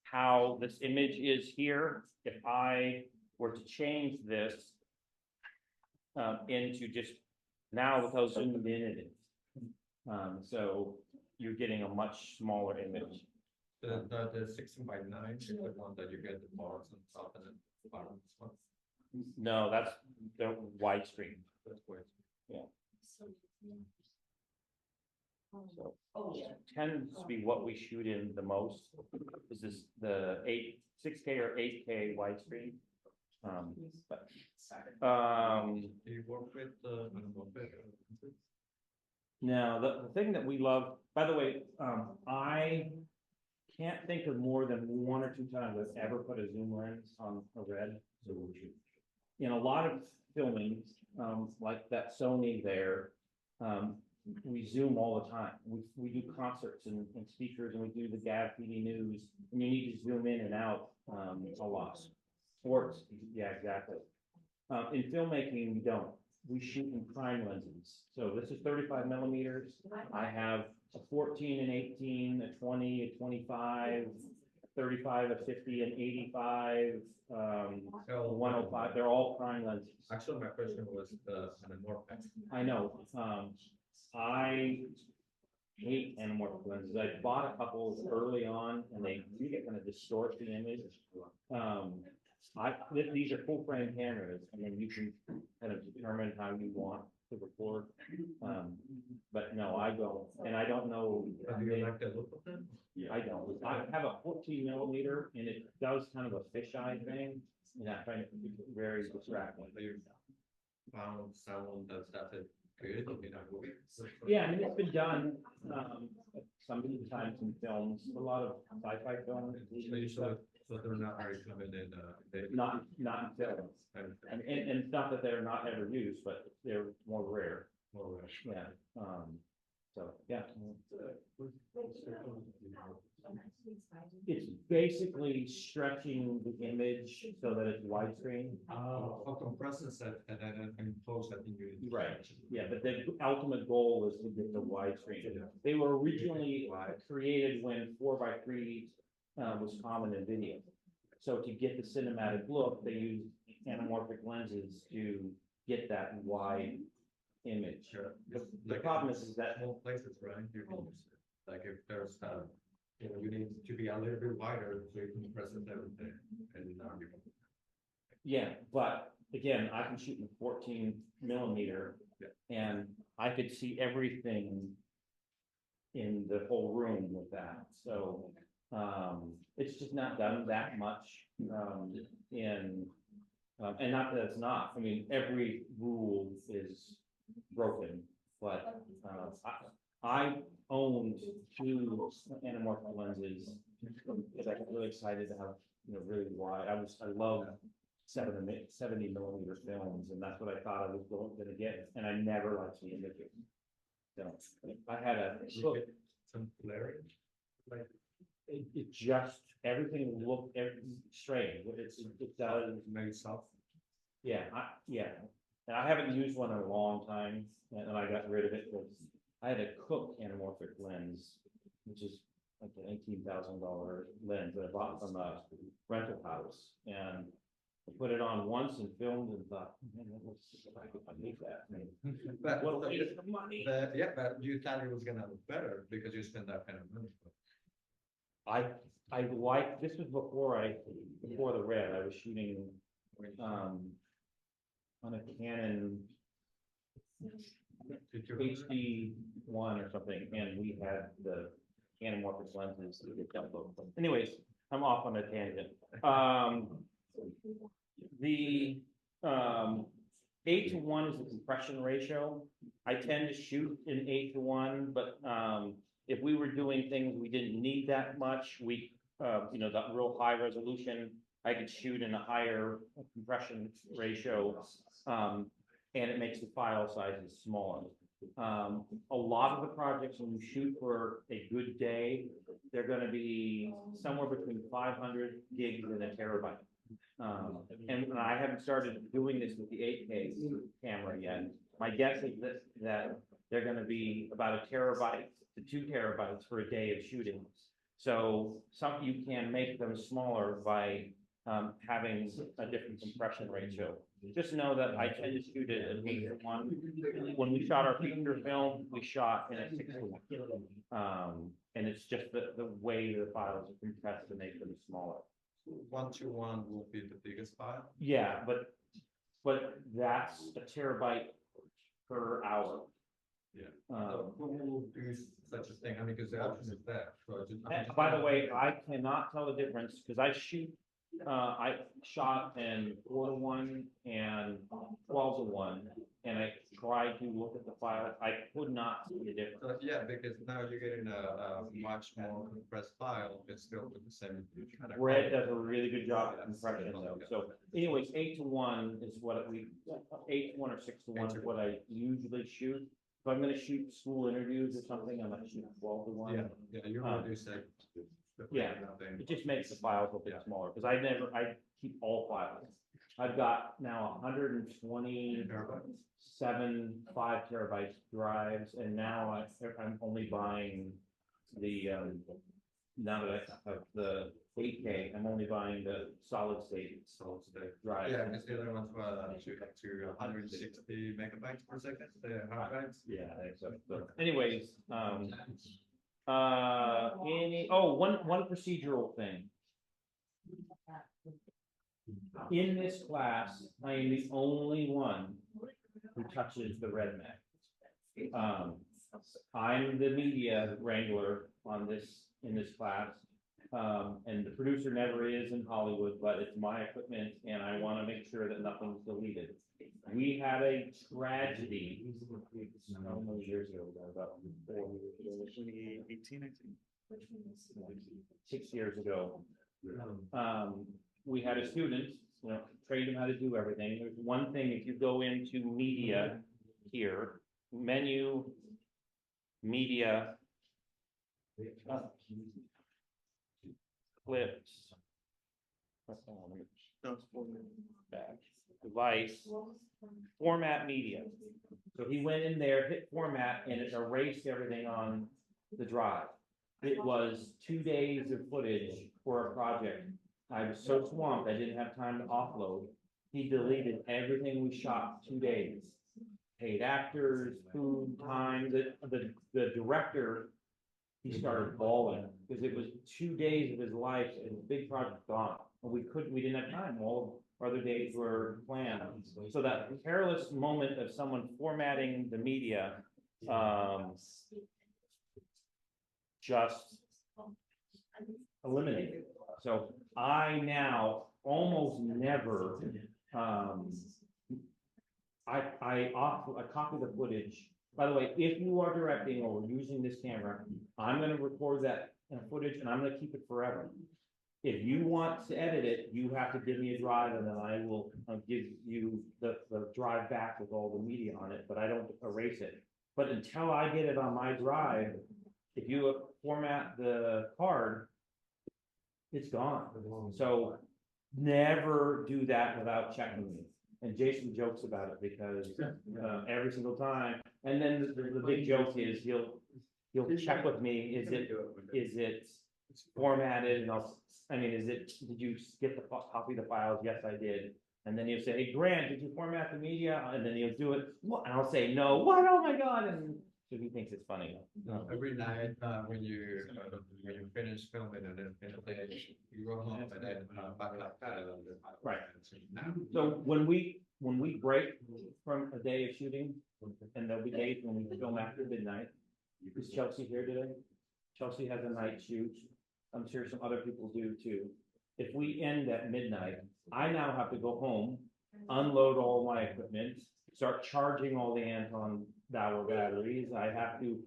how this image is here. If I were to change this into just, now look how zoomed in it is. So you're getting a much smaller image. The 16:9 is the one that you get the bars on top and then the bottom. No, that's the widescreen. That's where it's. So tends to be what we shoot in the most. Is this the 6K or 8K widescreen? But Do you work with now the thing that we love, by the way, I can't think of more than 1 or 2 times I've ever put a zoom lens on a red. In a lot of filming, like that Sony there, we zoom all the time. We do concerts and speakers, and we do the GAB PD news, and you need to zoom in and out a lot. Sports, yeah, exactly. In filmmaking, we don't. We shoot in prime lenses. So this is 35 millimeters. I have a 14 and 18, a 20, a 25, 35, a 50, an 85, 105. They're all prime lenses. Actually, my question was the anamorphic. I know. I hate anamorphic lenses. I bought a couple early on, and they really kind of distort the image. These are full frame cameras, and then you can kind of determine how you want to record. But no, I don't, and I don't know. Do you like the look of them? I don't. I have a 14 millimeter, and it does kind of a fisheye thing, and I find it very distracting. So you found someone that's good in a movie? Yeah, I mean, it's been done, sometimes in films, a lot of sci-fi films. So they're not very common in Not in film. And it's not that they're not ever used, but they're more rare. Yeah, so, yeah. It's basically stretching the image so that it's widescreen. Compresses it and then in post, I think you. Right, yeah, but the ultimate goal was to get the widescreen. They were originally created when 4:3 was common in video. So to get the cinematic look, they used anamorphic lenses to get that wide image. Sure. The problem is that Small places, right? You can use it. Like if there's, you need to be a little bit wider so you can present everything and you can. yeah, but again, I can shoot in 14 millimeter, and I could see everything in the whole room with that. So it's just not done that much and not that it's not. I mean, every rule is broken, but I owned 2 anamorphic lenses because I got really excited to have, really wide. I love 70 millimeter films, and that's what I thought I was going to get, and I never liked the images. So I had a look. Some flaring. Like It just, everything looked strange. It does. very soft. Yeah, and I haven't used one in a long time, and I got rid of it because I had a Cook anamorphic lens, which is like an $18,000 lens that I bought from a rental house, and Put it on once and filmed and thought, man, that looks, I need that. But, What a waste of money. yeah, but you thought it was gonna look better because you spent that kind of money. I like, this was before the red, I was shooting, on a Canon Did you- HD one or something, and we had the anamorphic lenses. To get that look. Anyways, I'm off on a tangent. The 8:1 is the compression ratio. I tend to shoot in 8:1, but if we were doing things we didn't need that much, we the real high resolution, I could shoot in a higher compression ratio. And it makes the file sizes smaller. A lot of the projects, when you shoot for a good day, they're gonna be somewhere between 500 gigs and a terabyte. And I haven't started doing this with the 8K camera yet. My guess is that they're gonna be about a terabyte to 2 terabytes for a day of shooting. So you can make them smaller by having a different compression ratio. Just know that I tend to shoot it at 8:1. When we shot our feature film, we shot in a 6:1. And it's just the way the files are compressed to make them smaller. 1:1 will be the biggest file. Yeah, but that's a terabyte per hour. Yeah. Um, Who will do such a thing? I mean, because the option is there. So And by the way, I cannot tell the difference, because I shot in 4:1 and 12:1, and I tried to look at the file, I could not see a difference. So, yeah, because now you're getting a much more compressed file, it's still with the same. kind of Red quality. does a really good job at compression though, so anyways, 8:1 is what 8:1 or 6:1 is what I usually shoot. If I'm gonna shoot school interviews or something, I might shoot 12:1. Yeah, you Um, reduce that. yeah, It just makes the files a bit smaller, because I keep all files. I've got now 127 5 terabyte drives, and now I'm only buying the, now that I have the 8K, I'm only buying the solid state drive. Yeah, because the other ones were to 160 megabytes per second, the hard drives. Yeah, I think so. So anyways, one procedural thing. In this class, I am the only one who touches the red mag. I'm the media wrangler in this class. And the producer never is in Hollywood, but it's my equipment and I want to make sure that nothing's deleted. We had a tragedy. How many years ago? About 4 years ago. 2018, I think. 6 years ago. We had a student, trained him how to do everything. There's one thing, if you go into media here, menu, media, clips. Back, device, format media. So he went in there, hit format, and it erased everything on the drive. It was 2 days of footage for a project. I was so swamped, I didn't have time to offload. He deleted everything we shot 2 days. Paid actors, food, time, the director, he started bawling, because it was 2 days of his life and the big project gone. And we didn't have time, all our other days were planned. So that careless moment of someone formatting the media, just eliminated. So I now almost never, I copy the footage. By the way, if you are directing or using this camera, I'm gonna record that footage and I'm gonna keep it forever. If you want to edit it, you have to give me a drive and then I will give you the drive back with all the media on it, but I don't erase it. But until I get it on my drive, if you format the card, it's gone. So never do that without checking me. And Jason jokes about it because every single time, and then the big joke is he'll check with me, is it formatted and I mean, did you get the copy of the files? Yes, I did. And then he'll say, hey, Grant, did you format the media? And then he'll do it, what? And I'll say, no, what? Oh my God. And so he thinks it's funny. Every night, when you finish filming and then you go home and then back up. Right. So when we break from a day of shooting, and there'll be days when we film after midnight, is Chelsea here today? Chelsea has a night shoot. I'm sure some other people do too. If we end at midnight, I now have to go home, unload all my equipment, start charging all the Anton Bauer batteries. I have to,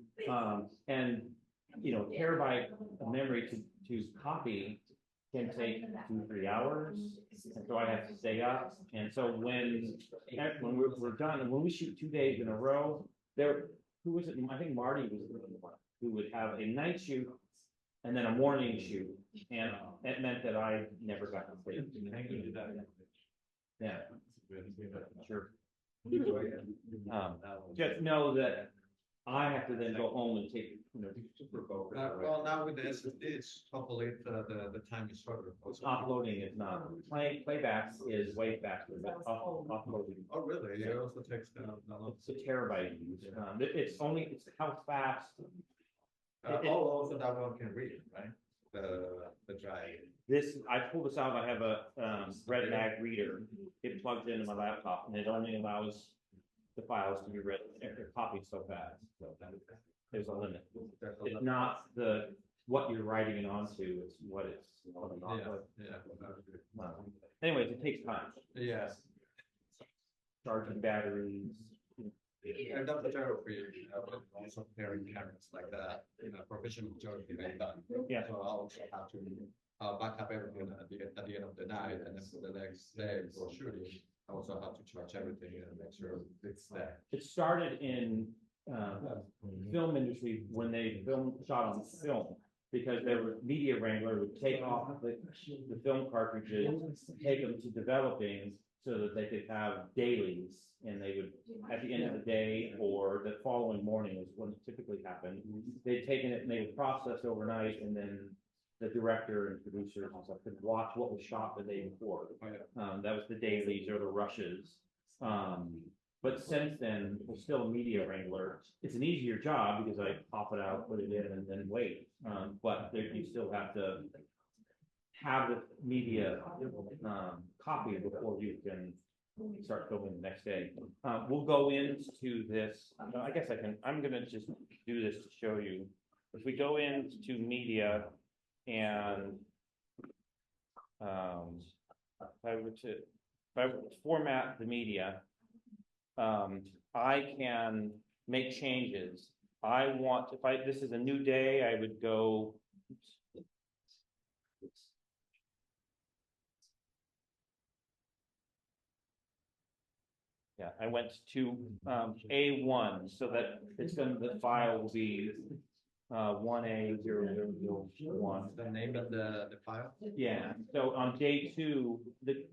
and you know, terabyte of memory to copy can take 2-3 hours. And so I have to stay up. And so when we're done, and when we shoot 2 days in a row, who was it? I think Marty was the one who would have a night shoot and then a morning shoot. And it meant that I never got to sleep. Yeah, sure. Just know that I have to then go home and take, you know, Well, now with the SSD, it's hopefully the time is shorter. offloading is not, playback is way faster, but offloading. Oh, really? It also takes down. It's a terabyte. It's how fast. Also that one can read, right? The drive. I pulled this out, I have a Red Mag reader, it plugs into my laptop, and it only allows the files to be read, they're copied so fast, so there's a limit. It's not what you're writing it onto, it's what it's. Anyways, it takes time, Yes. charging batteries. I've done photography, also pairing cameras like that, professional photography I've done. Yeah. So I also have to back up everything at the end of the night, and then for the next day for shooting, I also have to charge everything and make sure it's there. It started in film industry when they shot on film, because there was Media Wrangler would take off the film cartridges, take them to developing so that they could have dailies, and they would, at the end of the day or the following morning is when it typically happened, they'd taken it and they would process overnight, and then the director and producers and stuff could watch what was shot the day before. That was the dailies or the rushes. But since then, we're still a Media Wrangler. It's an easier job because I pop it out, put it in, and then wait. But you still have to have the media copy before you can start filming the next day. We'll go into this. I guess I'm gonna just do this to show you. If we go into media and if I were to format the media, I can make changes. This is a new day, I would go. Yeah, I went to A1, so that the file will be 1A0001. The name of the file? Yeah, so on day 2, the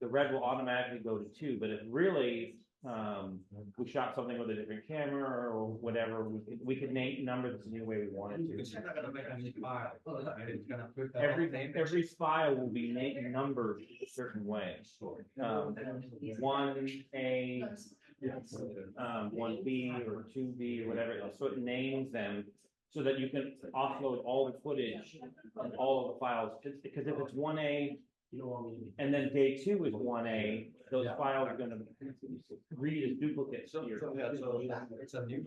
red will automatically go to 2, but if really we shot something with a different camera or whatever, we could number this any way we wanted to. It's not gonna make a new file, right? It's gonna put Every file will be numbered a certain way. 1A, 1B or 2B or whatever, so it names them so that you can offload all the footage and all of the files, because if it's 1A and then day 2 is 1A, those files are gonna read as duplicates here. So it's a new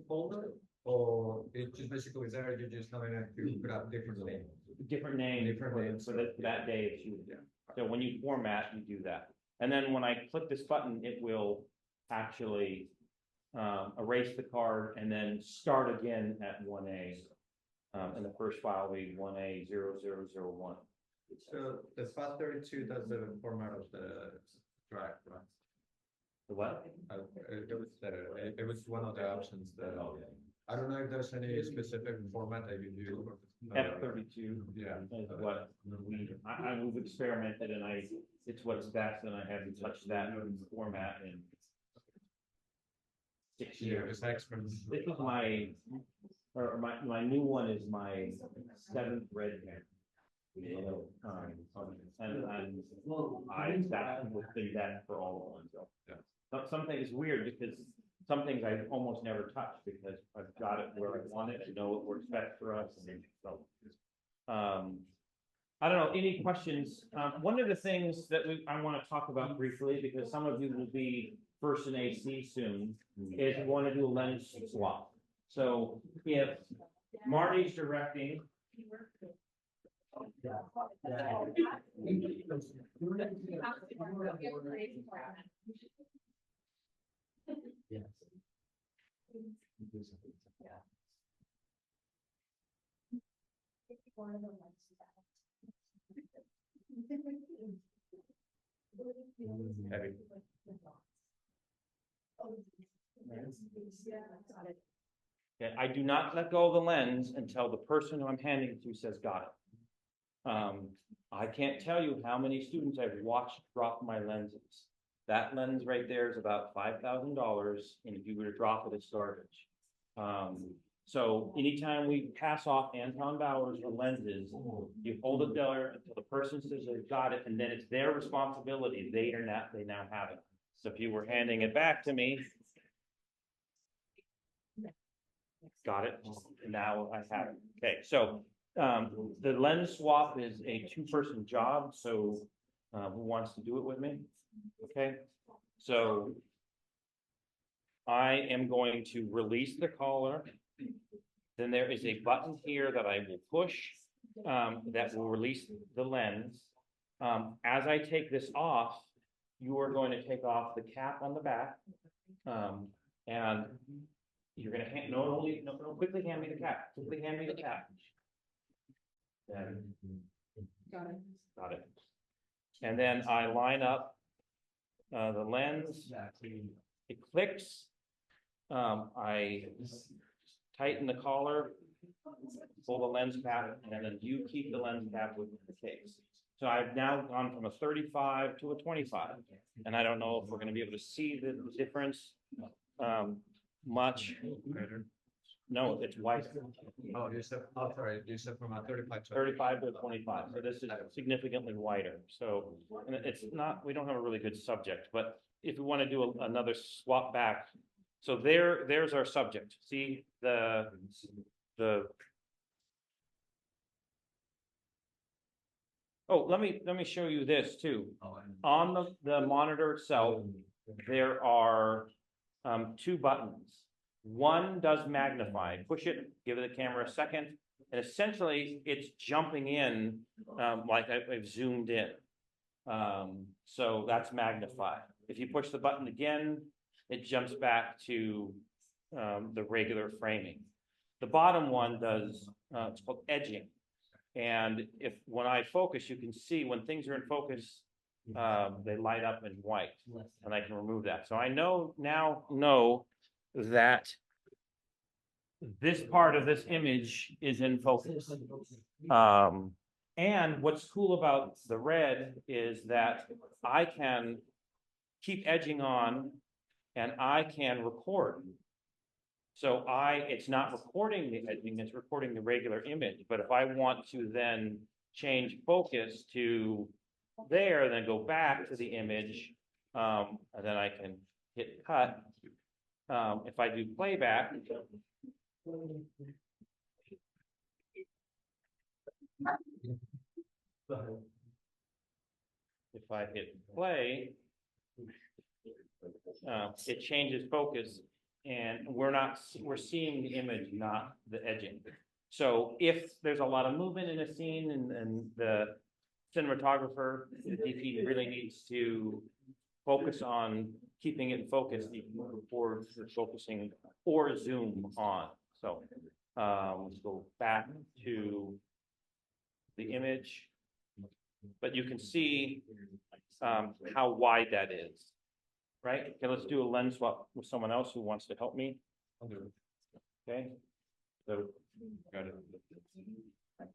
folder, or it's just basically there, you just having to put up different names. Different names for that day of shooting. So when you format, you do that. And then when I click this button, it will actually erase the card and then start again at 1A. And the first file will be 1A0001. So the FAT32 does the format of the drive, right? The what? It was one of the options that, I don't know if there's any specific format that you do. F32 Yeah. is what we've experimented, and it's what's best, and I haven't touched that format in 6 years. It's experts. This is my or my new one is my 7th red pen. And I that would be that for all of them, so. Yeah. Some things is weird because some things I almost never touch because I've got it where I want it, I know it works best for us, and so. I don't know, any questions? One of the things that I want to talk about briefly, because some of you will be first in AC soon, is we want to do a lens swap. So if Marty's directing. Heavy. Okay, I do not let go of the lens until the person who I'm handing it to says, got it. I can't tell you how many students I've watched drop my lenses. That lens right there is about $5,000, and if you were to drop it, it's garbage. So anytime we pass off Anton Bowers or lenses, you hold it there until the person says they've got it, and then it's their responsibility. They now have it. So if you were handing it back to me, got it, now I have it. Okay, so the lens swap is a 2-person job, so who wants to do it with me? Okay, so I am going to release the collar. Then there is a button here that I will push that will release the lens. As I take this off, you are going to take off the cap on the back, and you're going to hand, quickly hand me the cap. Quickly hand me the cap. Got it. And then I line up the lens. It clicks. I tighten the collar, pull the lens cap, and then you keep the lens cap with the case. So I've now gone from a 35 to a 25, and I don't know if we're going to be able to see the difference much. No, it's white. Oh, you said, you said from a 35 to. 35 to 25, so this is significantly wider. So, and it's not, we don't have a really good subject, but if we want to do another swap back, so there's our subject. See the oh, let me show you this too. On the monitor itself, there are 2 buttons. One does magnify. Push it, give the camera a second, and essentially it's jumping in like I've zoomed in. So that's magnify. If you push the button again, it jumps back to the regular framing. The bottom one does, it's called edging. And when I focus, you can see when things are in focus, they light up in white, and I can remove that. So I now know that this part of this image is in focus. And what's cool about the red is that I can keep edging on and I can record. So it's not recording the edging, it's recording the regular image. But if I want to then change focus to there, then go back to the image, and then I can hit cut. If I do playback, if I hit play, it changes focus, and we're seeing the image, not the edging. So if there's a lot of movement in a scene and the cinematographer, the DP really needs to focus on keeping it in focus, you can move forward for focusing or zoom on. So let's go back to the image, but you can see how wide that is, right? Okay, let's do a lens swap with someone else who wants to help me. Okay, so got it. Okay.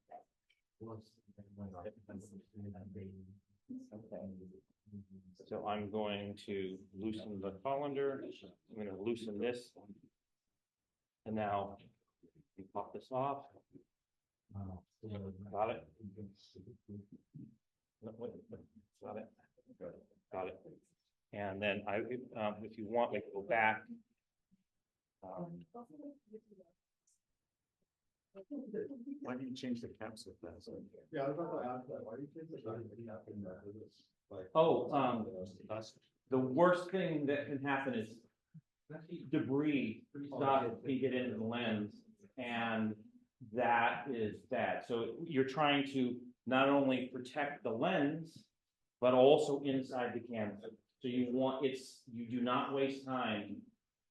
So I'm going to loosen the colander. I'm going to loosen this. And now this off. Got it? No, wait, got it? Got it. And then if you want, we can go back. Why didn't you change the caps with that? Yeah, I was about to ask that, why do you think that? The worst thing that can happen is debris starts to get into the lens, and that is bad. So you're trying to not only protect the lens, but also inside the camera. So you do not waste time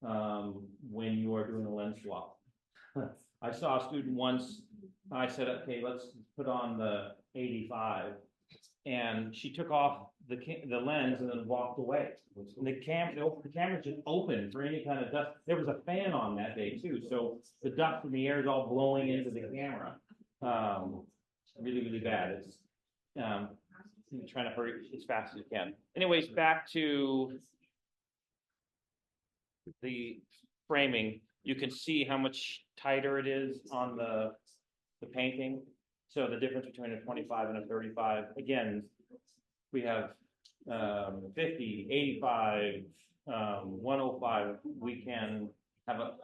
when you are doing a lens swap. I saw a student once, I said, okay, let's put on the 85. And she took off the lens and then walked away. And the camera just open for any kind of dust. There was a fan on that day too, so the dust from the air is all blowing into the camera. Really, really bad. It's you're trying to hurry as fast as you can. Anyways, back to the framing. You can see how much tighter it is on the painting. So the difference between a 25 and a 35, again, we have 50, 85, 105. We can have a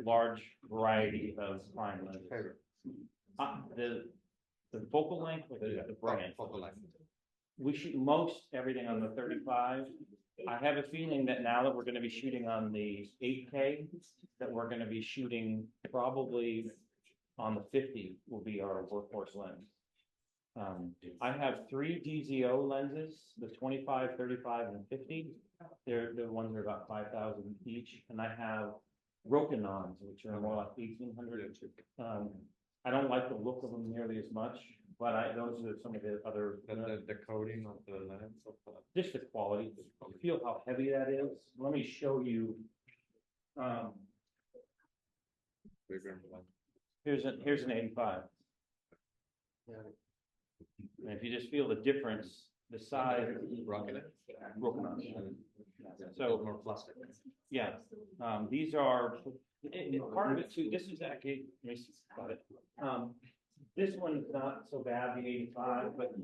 large variety of prime lenses. The focal length or the brand? Focal length. We shoot most everything on the 35. I have a feeling that now that we're gonna be shooting on the 8K, that we're gonna be shooting probably on the 50 will be our workhorse lens. I have 3 DZO lenses, the 25, 35, and 50. They're the ones that are about 5,000 each, and I have Rokinons, which are more like 1,800. I don't like the look of them nearly as much, but those are some of the other. The coating of the lens Just the quality, you feel how heavy that is. Let me show you. bigger one. Here's an 85. And if you just feel the difference, the size. Rocking it. Rokinon. So So, more plastic. yeah, these are, part of it too, this is actually, let me see, got it. This one is not so bad, the 85, but,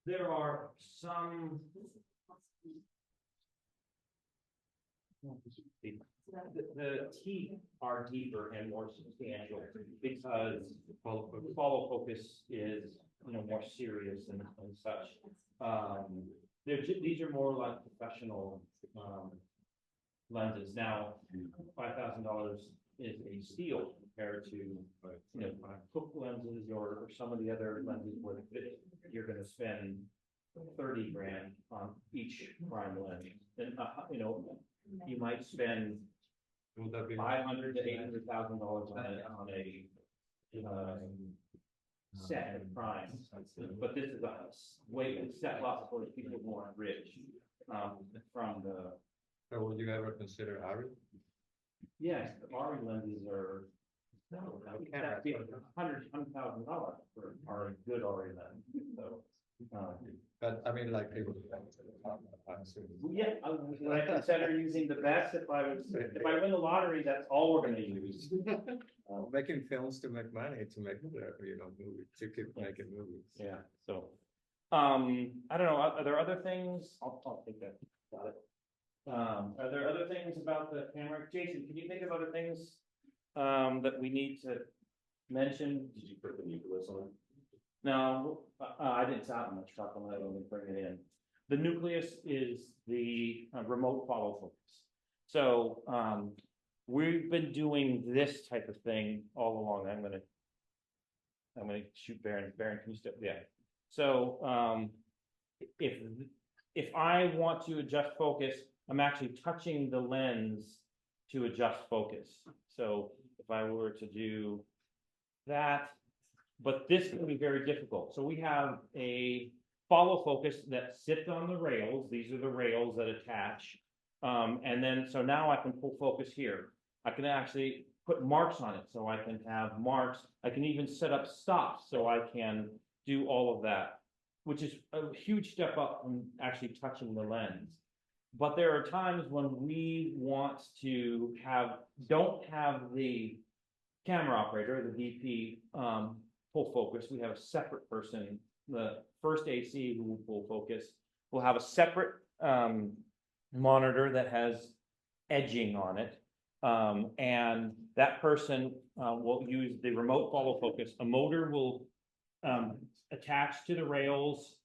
there are some. The teeth are deeper and more substantial because follow focus is, more serious and such. These are more like professional, lenses. Now, $5,000 is a steal compared to, hook lenses or some of the other lenses where you're gonna spend 30 grand on each prime lens. And, you might spend Would that be? $500,000 to $800,000 on a set of primes, but this is a step up for people more rich, from the. So would you ever consider ARRI? Yes, the Ari lenses are. That'd be $100,000 for our good Ari lens, so. But I mean, like people. Yeah, would I consider using the best if I win the lottery, that's all we're gonna use. Making films to make money, to make, movies, to keep making movies. Yeah, so, I don't know, are there other things? I'll take that, got it. Are there other things about the camera? Jason, can you think of other things, that we need to mention? Did you put the nucleus on? No, I didn't sound much truck on that, I'm gonna bring it in. The nucleus is the remote follow focus. So, we've been doing this type of thing all along. I'm gonna shoot Baron. Baron, can you step? Yeah. So, if I want to adjust focus, I'm actually touching the lens to adjust focus. So if I were to do that, but this can be very difficult. So we have a follow focus that sits on the rails. These are the rails that attach. And then, so now I can pull focus here. I can actually put marks on it. So I can have marks. I can even set up stops so I can do all of that, which is a huge step up from actually touching the lens. but there are times when we want to don't have the camera operator, the DP, full focus. We have a separate person, the first AC who will full focus. We'll have a separate, monitor that has edging on it. And that person, will use the remote follow focus. A motor will, attach to the rails,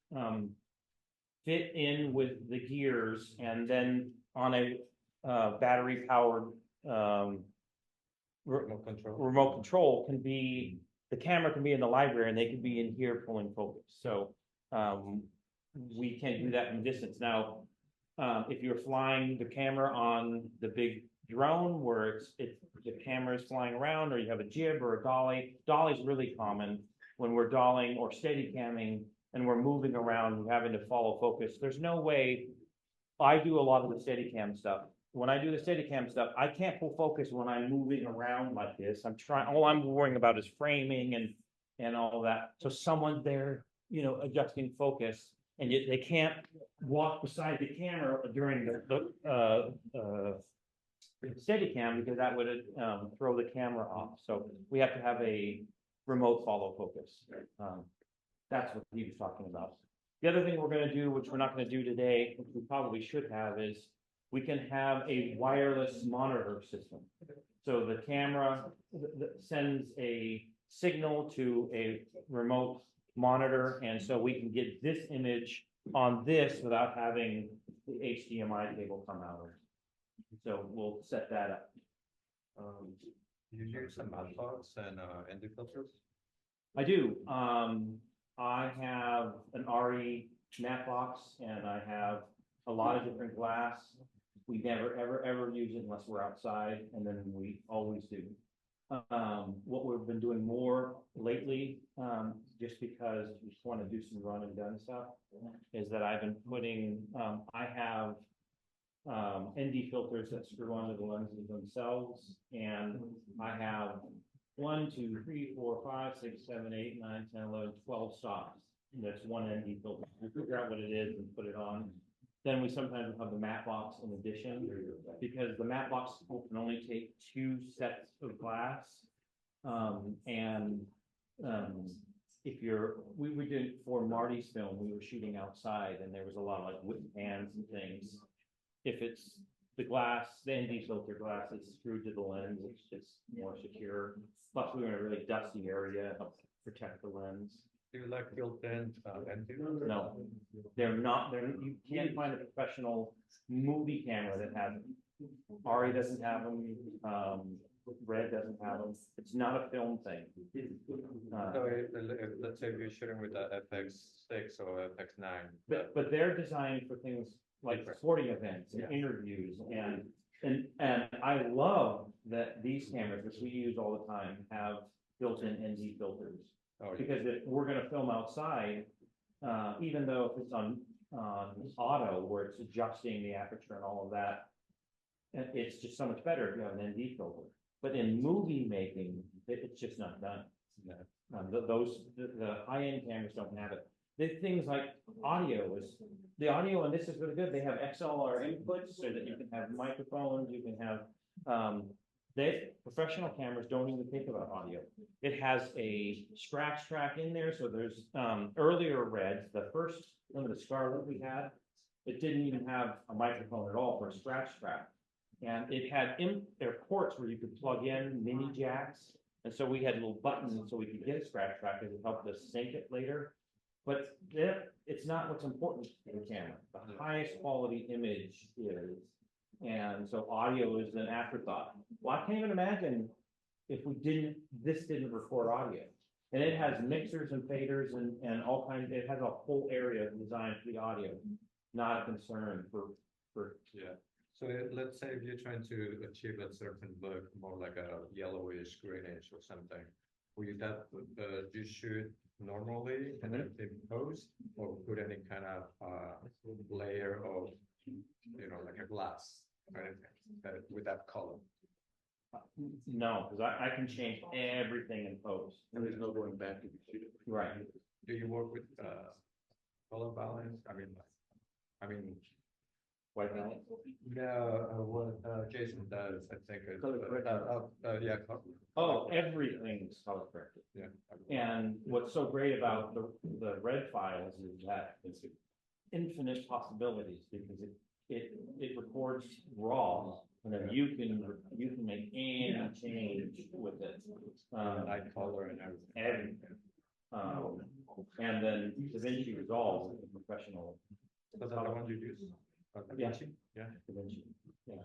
fit in with the gears, and then on a, battery powered, remote control can be, the camera can be in the library and they can be in here pulling focus. So, we can do that from distance. Now, if you're flying the camera on the big drone where the camera is flying around, or you have a jib or a dolly, dolly's really common when we're dollying or steady camming and we're moving around and having to follow focus. There's no way. I do a lot of the steady cam stuff. When I do the steady cam stuff, I can't pull focus when I'm moving around like this. All I'm worrying about is framing and all that. So someone's there, adjusting focus, and yet they can't walk beside the camera during the steady cam, because that would, throw the camera off. So we have to have a remote follow focus. That's what he was talking about. The other thing we're gonna do, which we're not gonna do today, which we probably should have, is we can have a wireless monitor system. So the camera sends a signal to a remote monitor, and so we can get this image on this without having the HDMI cable come out. So we'll set that up. You use some matchbox and ND filters? I do. I have an RE matte box, and I have a lot of different glass. We never, ever use it unless we're outside, and then we always do. What we've been doing more lately, just because we just want to do some run and gun stuff, is that I've been putting, I have ND filters that screw onto the lenses themselves, and I have 1, 2, 3, 4, 5, 6, 7, 8, 9, 10, 11, 12 stops. That's one ND filter. We figure out what it is and put it on. Then we sometimes have the matte box in addition, because the matte box can only take 2 sets of glass. We were doing for Marty's film, we were shooting outside, and there was a lot of like wooden pans and things. If it's the glass, the ND filter glass is screwed to the lens, it's just more secure. Plus, we were in a really dusty area, helps protect the lens. Do you like built-in ND filters? No, you can't find a professional movie camera that has them. Ari doesn't have them, Red doesn't have them. It's not a film thing. So let's say you're shooting with the FX6 or FX9. But they're designed for things like sporting events and interviews, and I love that these cameras, which we use all the time, have built-in ND filters. Because if we're gonna film outside, even though if it's on auto, where it's adjusting the aperture and all of that, it's just so much better if you have an ND filter. But in movie making, it's just not done. The high-end cameras don't have it. The things like the audio, and this is really good, they have XLR inputs so that you can have microphones, you can have, professional cameras don't even think about audio. It has a scratch track in there, so there's, earlier Reds, the first one of the Scarlet we had, it didn't even have a microphone at all for a scratch track. And it had there ports where you could plug in mini jacks, and so we had little buttons so we could get a scratch track, because it helped us sync it later. But it's not what's important in the camera. The highest quality image is, and so audio is an afterthought. Well, I can't even imagine if this didn't record audio. And it has mixers and faders and all kinds, it has a whole area designed for the audio, not a concern for. Yeah. So let's say if you're trying to achieve a certain look, more like a yellowish, greenish or something, will you you shoot normally and then post, or put any kind of layer of, like a glass or anything with that color? No, because I can change everything in post. And there's no going back if you shoot it. Right. Do you work with color balance? I mean, white balance. Yeah, what Jason does, I think, is, Color correction. yeah. Oh, everything's color corrected. Yeah. And what's so great about the red files is that it's infinite possibilities because it records raw. And then you can make any change with it. Light color and everything. Everything. And then DaVinci Resolve is a professional. So that's the one you use? Yeah. Yeah. DaVinci. Yeah.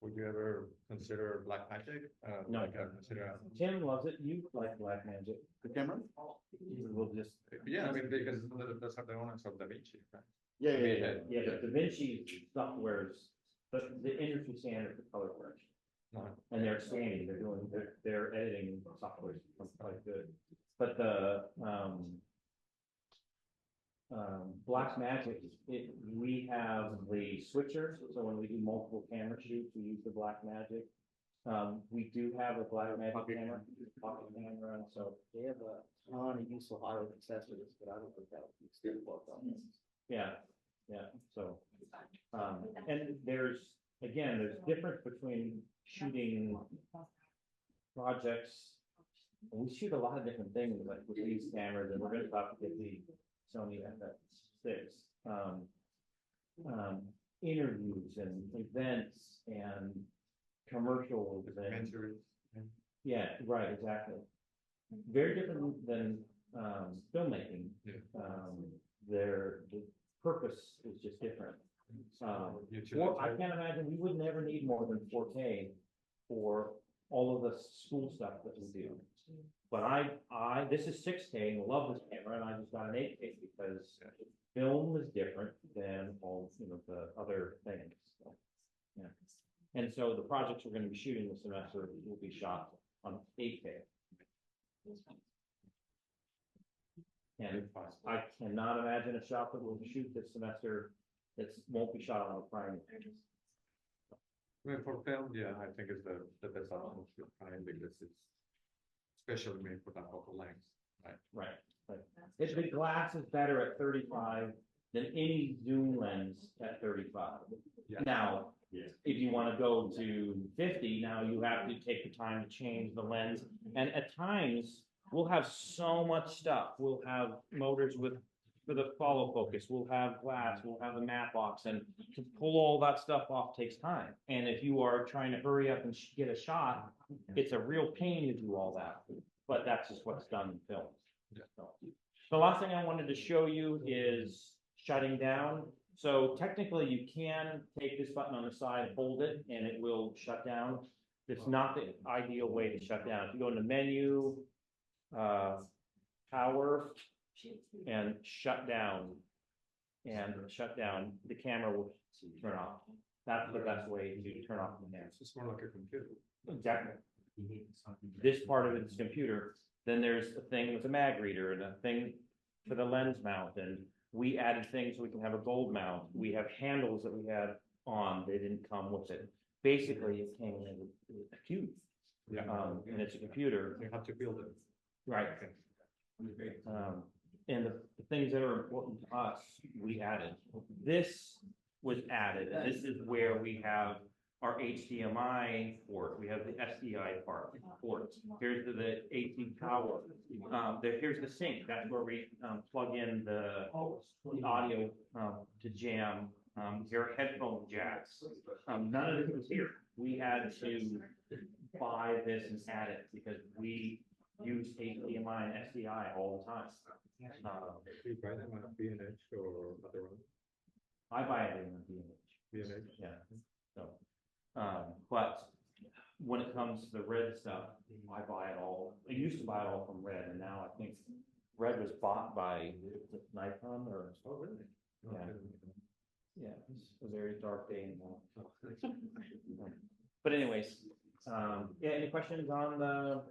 Would you ever consider Blackmagic? No. Consider. Tim loves it. You like Blackmagic. The camera? We'll just. Yeah, I mean, because those are the owners of DaVinci, right? Yeah. Yeah, but DaVinci software's, the industry standard for color correction. No. And they're expanding, they're editing software quite good. But the, Blackmagic, we have the switcher, so when we do multiple camera shoots, we use the Blackmagic. We do have a Blackmagic camera, pocket camera, and so. They have a ton of useful audio accessories, but I don't think that would be still work on this. Yeah, so, and there's difference between shooting projects. We shoot a lot of different things, like with these cameras, and we're gonna talk about the Sony FX6. Interviews and events and commercials and, yeah, right, exactly. Very different than, filmmaking. The purpose is just different. Well, I can't imagine, we would never need more than 4K for all of the school stuff that we do. But this is 6K and I love this camera and I just got an 8K because film is different than all, the other things. So, yeah. And so the projects we're gonna be shooting this semester will be shot on 8K. And I cannot imagine a shot that we'll shoot this semester that won't be shot on a prime. I mean, for film, yeah, I think it's the best option to find because it's especially made for that focal length, right? Right. If the glass is better at 35 than any zoom lens at 35. Yeah. Now, if you want to go to 50, now you have to take the time to change the lens. And at times, we'll have so much stuff. We'll have motors for the follow focus, we'll have glass, we'll have a matte box, and to pull all that stuff off takes time. And if you are trying to hurry up and get a shot, it's a real pain to do all that, but that's just what's done in film. So, the last thing I wanted to show you is shutting down. So technically you can take this button on the side, hold it, and it will shut down. It's not the ideal way to shut down. If you go into menu, power, and shut down, the camera will turn off. That's the best way to turn off the camera. It's more like a computer. Exactly. This part of it is computer. Then there's a thing with a mag reader and a thing for the lens mount. And we added things so we can have a gold mount. We have handles that we had on, they didn't come with it. Basically, it came in with a cube. Yeah. And it's a computer. You have to build it. Right. And the things that are important to us, we added. This was added, and this is where we have our HDMI port. We have the SDI port. Here's the AC power. Here's the sync. That's where we plug in the audio to jam. Here are headphone jacks. None of this was here. We had to buy this and add it because we use HDMI and SDI all the time. Do you buy them on B&H or other one? I buy it in B&H. B&H? Yeah, so, but when it comes to the Red stuff, I buy it all. I used to buy it all from Red, and now I think Red was bought by Nikon or. Oh, really? Yeah, it's a very dark day in the. But anyways, yeah, any questions on the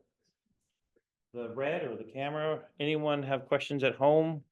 Red or the camera? Anyone have questions at home?